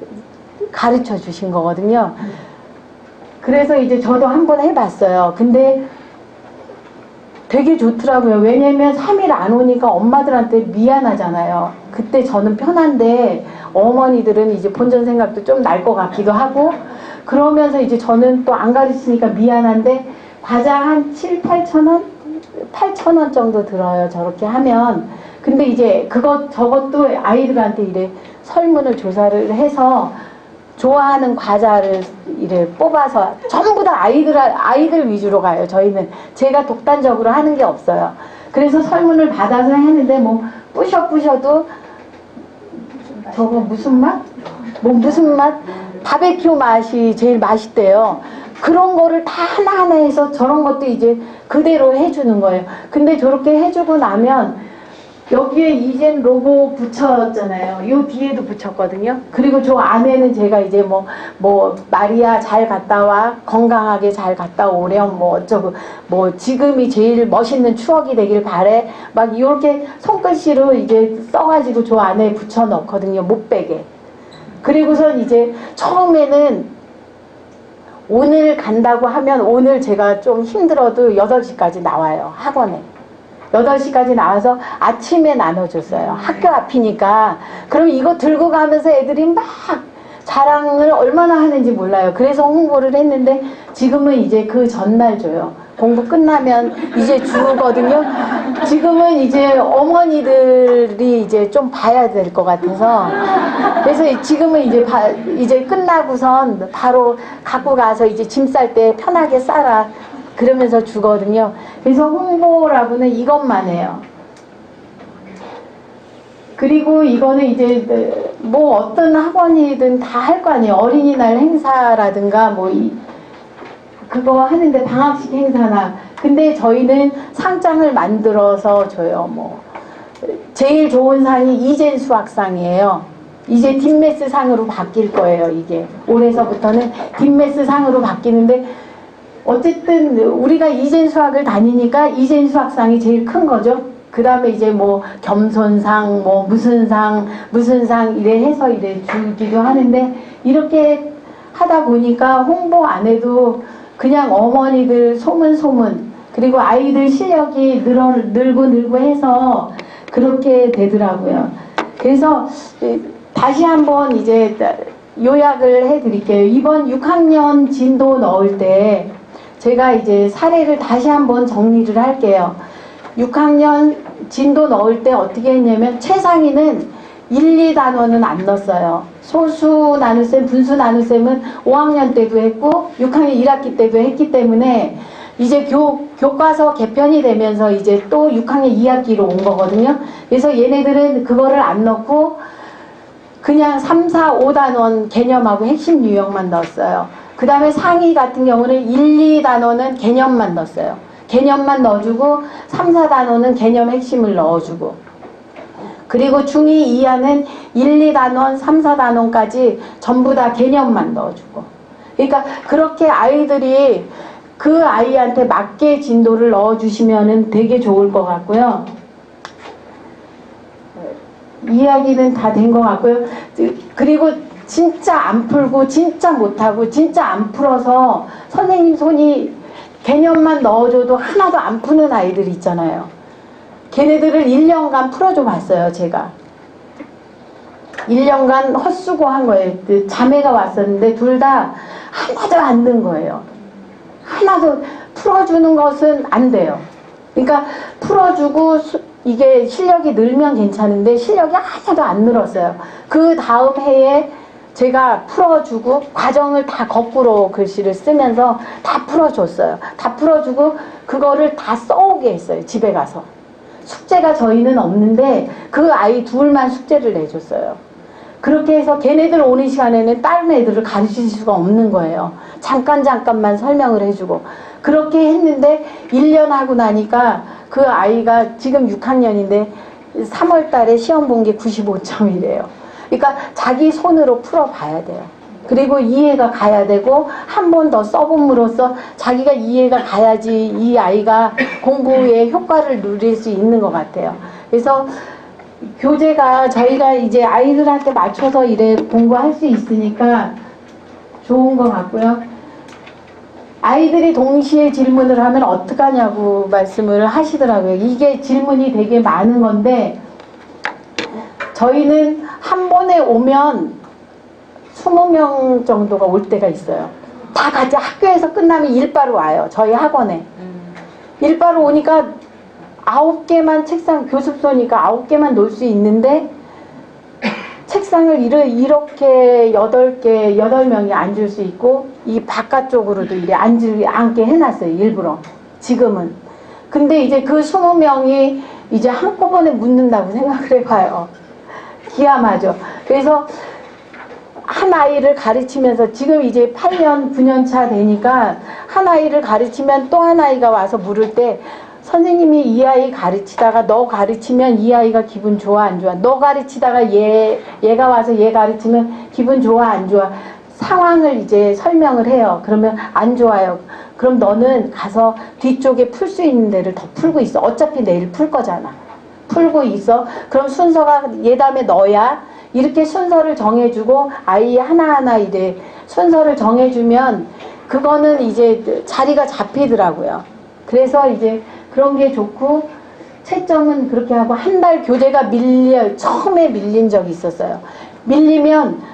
가르쳐 주신 거거든요. 그래서 이제 저도 한번 해봤어요. 근데 되게 좋더라고요. 왜냐면 3일 안 오니까 엄마들한테 미안하잖아요. 그때 저는 편한데 어머니들은 이제 본전 생각도 좀 날 것 같기도 하고 그러면서 이제 저는 또 안 가르치니까 미안한데 과자 한 7, 8천 원? 8천 원 정도 들어요. 저렇게 하면. 근데 이제 저것도 아이들한테 이래 설문을 조사를 해서 좋아하는 과자를 이래 뽑아서 전부 다 아이들 위주로 가요. 저희는 제가 독단적으로 하는 게 없어요. 그래서 설문을 받아서 했는데 뭐 부셔도 저거 무슨 맛? 무슨 맛? 바베큐 맛이 제일 맛있대요. 그런 거를 다 하나하나 해서 저런 것도 이제 그대로 해주는 거예요. 근데 저렇게 해주고 나면 여기에 이젠 로고 붙였잖아요. 요 뒤에도 붙였거든요. 그리고 저 안에는 제가 이제 뭐 마리아 잘 갔다 와, 건강하게 잘 갔다 오렴, 뭐 어쩌고, 뭐 지금이 제일 멋있는 추억이 되길 바래. 막 이렇게 손글씨로 이제 써가지고 저 안에 붙여 넣거든요. 못 빼게. 그리고선 이제 처음에는 오늘 간다고 하면 오늘 제가 좀 힘들어도 8시까지 나와요. 학원에. 8시까지 나와서 아침에 나눠줬어요. 학교 앞이니까. 그럼 이거 들고 가면서 애들이 막 자랑을 얼마나 하는지 몰라요. 그래서 홍보를 했는데 지금은 이제 그 전날 줘요. 공부 끝나면 이제 주거든요. 지금은 이제 어머니들이 이제 좀 봐야 될 것 같아서 그래서 지금은 이제 끝나고선 바로 갖고 가서 이제 짐 쌀 때 편하게 싸라. 그러면서 주거든요. 그래서 홍보라고는 이것만 해요. 그리고 이거는 이제 뭐 어떤 학원이든 다 할 거 아니에요. 어린이날 행사라든가 뭐 그거 하는데 방학식 행사나. 근데 저희는 상장을 만들어서 줘요. 뭐 제일 좋은 상이 이젠 수학상이에요. 이제 딘메스 상으로 바뀔 거예요. 이게 올해서부터는 딘메스 상으로 바뀌는데 어쨌든 우리가 이젠 수학을 다니니까 이젠 수학상이 제일 큰 거죠. 그 다음에 이제 뭐 겸손상, 뭐 무슨 상 이래 해서 이래 주기도 하는데 이렇게 하다 보니까 홍보 안 해도 그냥 어머니들 소문 그리고 아이들 실력이 늘고 해서 그렇게 되더라고요. 그래서 다시 한번 이제 요약을 해드릴게요. 이번 6학년 진도 넣을 때 제가 이제 사례를 다시 한번 정리를 할게요. 6학년 진도 넣을 때 어떻게 했냐면 최상위는 1, 2단원은 안 넣었어요. 소수 나눗셈, 분수 나눗셈은 5학년 때도 했고 6학년 1학기 때도 했기 때문에 이제 교과서 개편이 되면서 이제 또 6학년 2학기로 온 거거든요. 그래서 얘네들은 그거를 안 넣고 그냥 3, 4, 5단원 개념하고 핵심 유형만 넣었어요. 그 다음에 상위 같은 경우는 1, 2단원은 개념만 넣었어요. 개념만 넣어주고 3, 4단원은 개념 핵심을 넣어주고 그리고 중2 이하는 1, 2단원, 3, 4단원까지 전부 다 개념만 넣어주고 그러니까 그렇게 아이들이 그 아이한테 맞게 진도를 넣어주시면 되게 좋을 것 같고요. 이야기는 다 된 것 같고요. 그리고 진짜 안 풀고 진짜 못하고 진짜 안 풀어서 선생님 손이 개념만 넣어줘도 하나도 안 푸는 아이들 있잖아요. 걔네들을 1년간 풀어줘 봤어요. 제가 1년간 헛수고한 거예요. 자매가 왔었는데 둘 다 하나도 안 는 거예요. 하나도 풀어주는 것은 안 돼요. 그러니까 풀어주고 이게 실력이 늘면 괜찮은데 실력이 하나도 안 늘었어요. 그 다음 해에 제가 풀어주고 과정을 다 거꾸로 글씨를 쓰면서 다 풀어줬어요. 다 풀어주고 그거를 다 써오게 했어요. 집에 가서. 숙제가 저희는 없는데 그 아이 둘만 숙제를 내줬어요. 그렇게 해서 걔네들 오는 시간에는 다른 애들을 가르칠 수가 없는 거예요. 잠깐만 설명을 해주고 그렇게 했는데 1년 하고 나니까 그 아이가 지금 6학년인데 3월 달에 시험 본 게 95점이래요. 그러니까 자기 손으로 풀어봐야 돼요. 그리고 이해가 가야 되고 한 번 더 써봄으로써 자기가 이해가 가야지 이 아이가 공부에 효과를 누릴 수 있는 것 같아요. 그래서 교재가 저희가 이제 아이들한테 맞춰서 이래 공부할 수 있으니까 좋은 것 같고요. 아이들이 동시에 질문을 하면 어떡하냐고 말씀을 하시더라고요. 이게 질문이 되게 많은 건데 저희는 한 번에 오면 20명 정도가 올 때가 있어요. 다 같이 학교에서 끝나면 일바로 와요. 저희 학원에. 일바로 오니까 9개만 책상, 교습소니까 9개만 놓을 수 있는데 책상을 이렇게 8개, 8명이 앉을 수 있고 이 바깥쪽으로도 이래 앉게 해놨어요. 일부러. 지금은. 근데 이제 그 20명이 이제 한꺼번에 묻는다고 생각을 해봐요. 기암하죠. 그래서 한 아이를 가르치면서 지금 이제 8년, 9년 차 되니까 한 아이를 가르치면 또 한 아이가 와서 물을 때 선생님이 이 아이 가르치다가 너 가르치면 이 아이가 기분 좋아 안 좋아? 너 가르치다가 얘가 와서 얘 가르치면 기분 좋아 안 좋아? 상황을 이제 설명을 해요. 그러면 안 좋아요. 그럼 너는 가서 뒤쪽에 풀 수 있는 데를 더 풀고 있어. 어차피 내일 풀 거잖아. 풀고 있어. 그럼 순서가 얘 다음에 너야. 이렇게 순서를 정해주고 아이 하나하나 이제 순서를 정해주면 그거는 이제 자리가 잡히더라고요. 그래서 이제 그런 게 좋고 채점은 그렇게 하고 한 달 교재가 처음에 밀린 적이 있었어요. 밀리면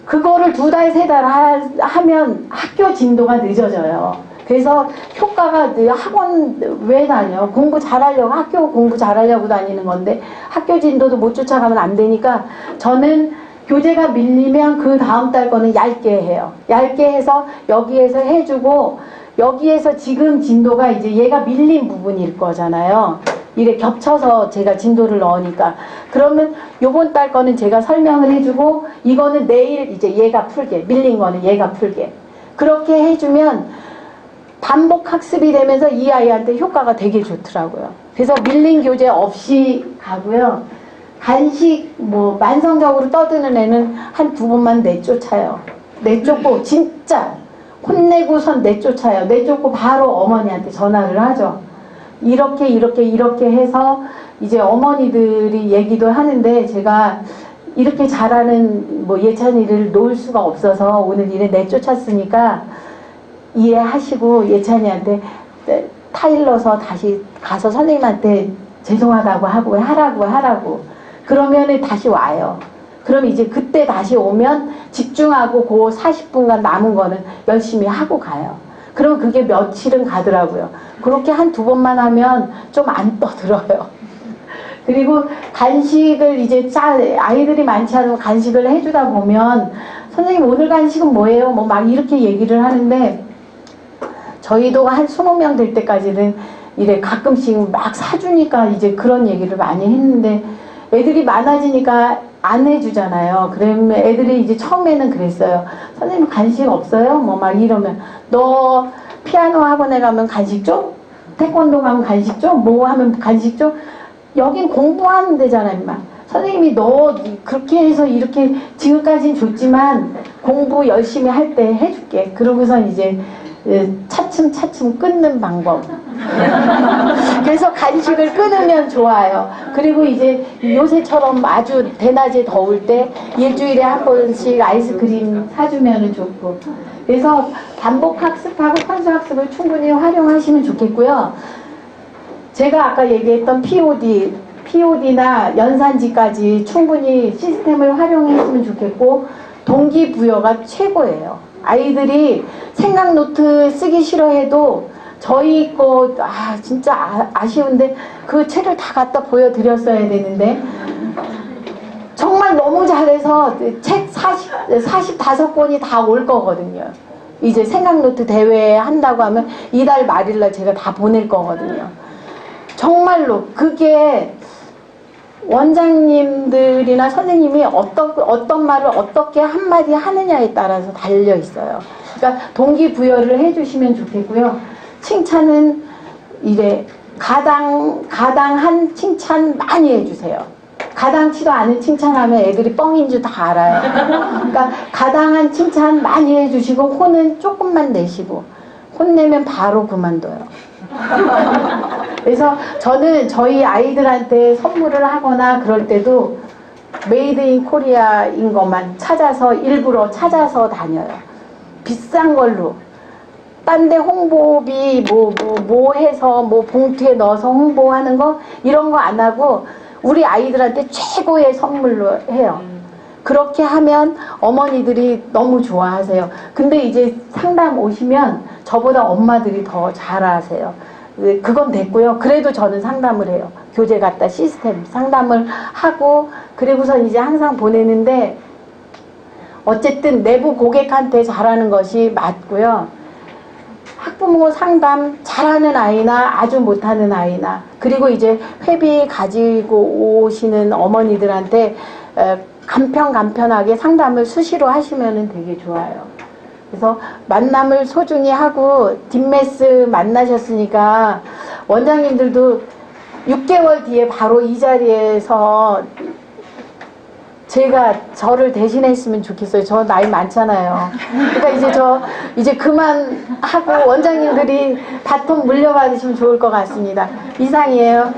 그거를 2달, 3달 하면 학교 진도가 늦어져요. 그래서 효과가 학원 왜 다녀? 공부 잘하려고, 학교 공부 잘하려고 다니는 건데 학교 진도도 못 쫓아가면 안 되니까 저는 교재가 밀리면 그 다음 달 거는 얇게 해요. 얇게 해서 여기에서 해주고 여기에서 지금 진도가 이제 얘가 밀린 부분일 거잖아요. 이래 겹쳐서 제가 진도를 넣으니까 그러면 요번 달 거는 제가 설명을 해주고 이거는 내일 이제 얘가 풀게, 밀린 거는 얘가 풀게 그렇게 해주면 반복 학습이 되면서 이 아이한테 효과가 되게 좋더라고요. 그래서 밀린 교재 없이 가고요. 간식 뭐 만성적으로 떠드는 애는 한 2번만 내쫓아요. 내쫓고 진짜 혼내고선 내쫓아요. 내쫓고 바로 어머니한테 전화를 하죠. 이렇게 해서 이제 어머니들이 얘기도 하는데 제가 이렇게 잘하는 뭐 예찬이를 놓을 수가 없어서 오늘 이래 내쫓았으니까 이해하시고 예찬이한테 타일러서 다시 가서 선생님한테 죄송하다고 하고 하라고 그러면은 다시 와요. 그럼 이제 그때 다시 오면 집중하고 그 40분간 남은 거는 열심히 하고 가요. 그럼 그게 며칠은 가더라고요. 그렇게 한 두 번만 하면 좀 안 떠들어요. 그리고 간식을 이제 아이들이 많지 않으면 간식을 해주다 보면 선생님 오늘 간식은 뭐예요? 뭐 막 이렇게 얘기를 하는데 저희도 한 20명 될 때까지는 이래 가끔씩 막 사주니까 이제 그런 얘기를 많이 했는데 애들이 많아지니까 안 해주잖아요. 그러면 애들이 이제 처음에는 그랬어요. 선생님 간식 없어요? 뭐 막 이러면 너 피아노 학원에 가면 간식 줘? 태권도 가면 간식 줘? 뭐 하면 간식 줘? 여긴 공부하는 데잖아 임마. 선생님이 너 그렇게 해서 이렇게 지금까지는 줬지만 공부 열심히 할 때 해줄게. 그러고서 이제 차츰 끊는 방법. 그래서 간식을 끊으면 좋아요. 그리고 이제 요새처럼 아주 대낮에 더울 때 일주일에 한 번씩 아이스크림 사주면 좋고. 그래서 반복 학습하고 편수 학습을 충분히 활용하시면 좋겠고요. 제가 아까 얘기했던 POD나 연산지까지 충분히 시스템을 활용했으면 좋겠고 동기부여가 최고예요. 아이들이 생각 노트 쓰기 싫어해도 저희 거 진짜 아쉬운데 그 책을 다 갖다 보여드렸어야 되는데 정말 너무 잘해서 책 45권이 다 올 거거든요. 이제 생각 노트 대회 한다고 하면 이달 말일날 제가 다 보낼 거거든요. 정말로 그게 원장님들이나 선생님이 어떤 말을 어떻게 한마디 하느냐에 따라서 달려 있어요. 그러니까 동기부여를 해주시면 좋겠고요. 칭찬은 이래 가당한 칭찬 많이 해주세요. 가당치도 않은 칭찬하면 애들이 뻥인 줄 다 알아요. 그러니까 가당한 칭찬 많이 해주시고 혼은 조금만 내시고 혼내면 바로 그만둬요. 그래서 저는 저희 아이들한테 선물을 하거나 그럴 때도 메이드 인 코리아인 것만 찾아서 일부러 찾아서 다녀요. 비싼 걸로. 딴 데 홍보비 뭐 해서 뭐 봉투에 넣어서 홍보하는 거 이런 거 안 하고 우리 아이들한테 최고의 선물로 해요. 그렇게 하면 어머니들이 너무 좋아하세요. 근데 이제 상담 오시면 저보다 엄마들이 더 잘하세요. 그건 됐고요. 그래도 저는 상담을 해요. 교재 갖다 시스템 상담을 하고 그리고서 이제 항상 보내는데 어쨌든 내부 고객한테 잘하는 것이 맞고요. 학부모 상담 잘하는 아이나 아주 못하는 아이나 그리고 이제 회비 가지고 오시는 어머니들한테 간편하게 상담을 수시로 하시면 되게 좋아요. 그래서 만남을 소중히 하고 뒷메스 만나셨으니까 원장님들도 6개월 뒤에 바로 이 자리에서 제가 저를 대신했으면 좋겠어요. 저 나이 많잖아요. 그러니까 이제 그만하고 원장님들이 바톤 물려받으시면 좋을 것 같습니다. 이상이에요.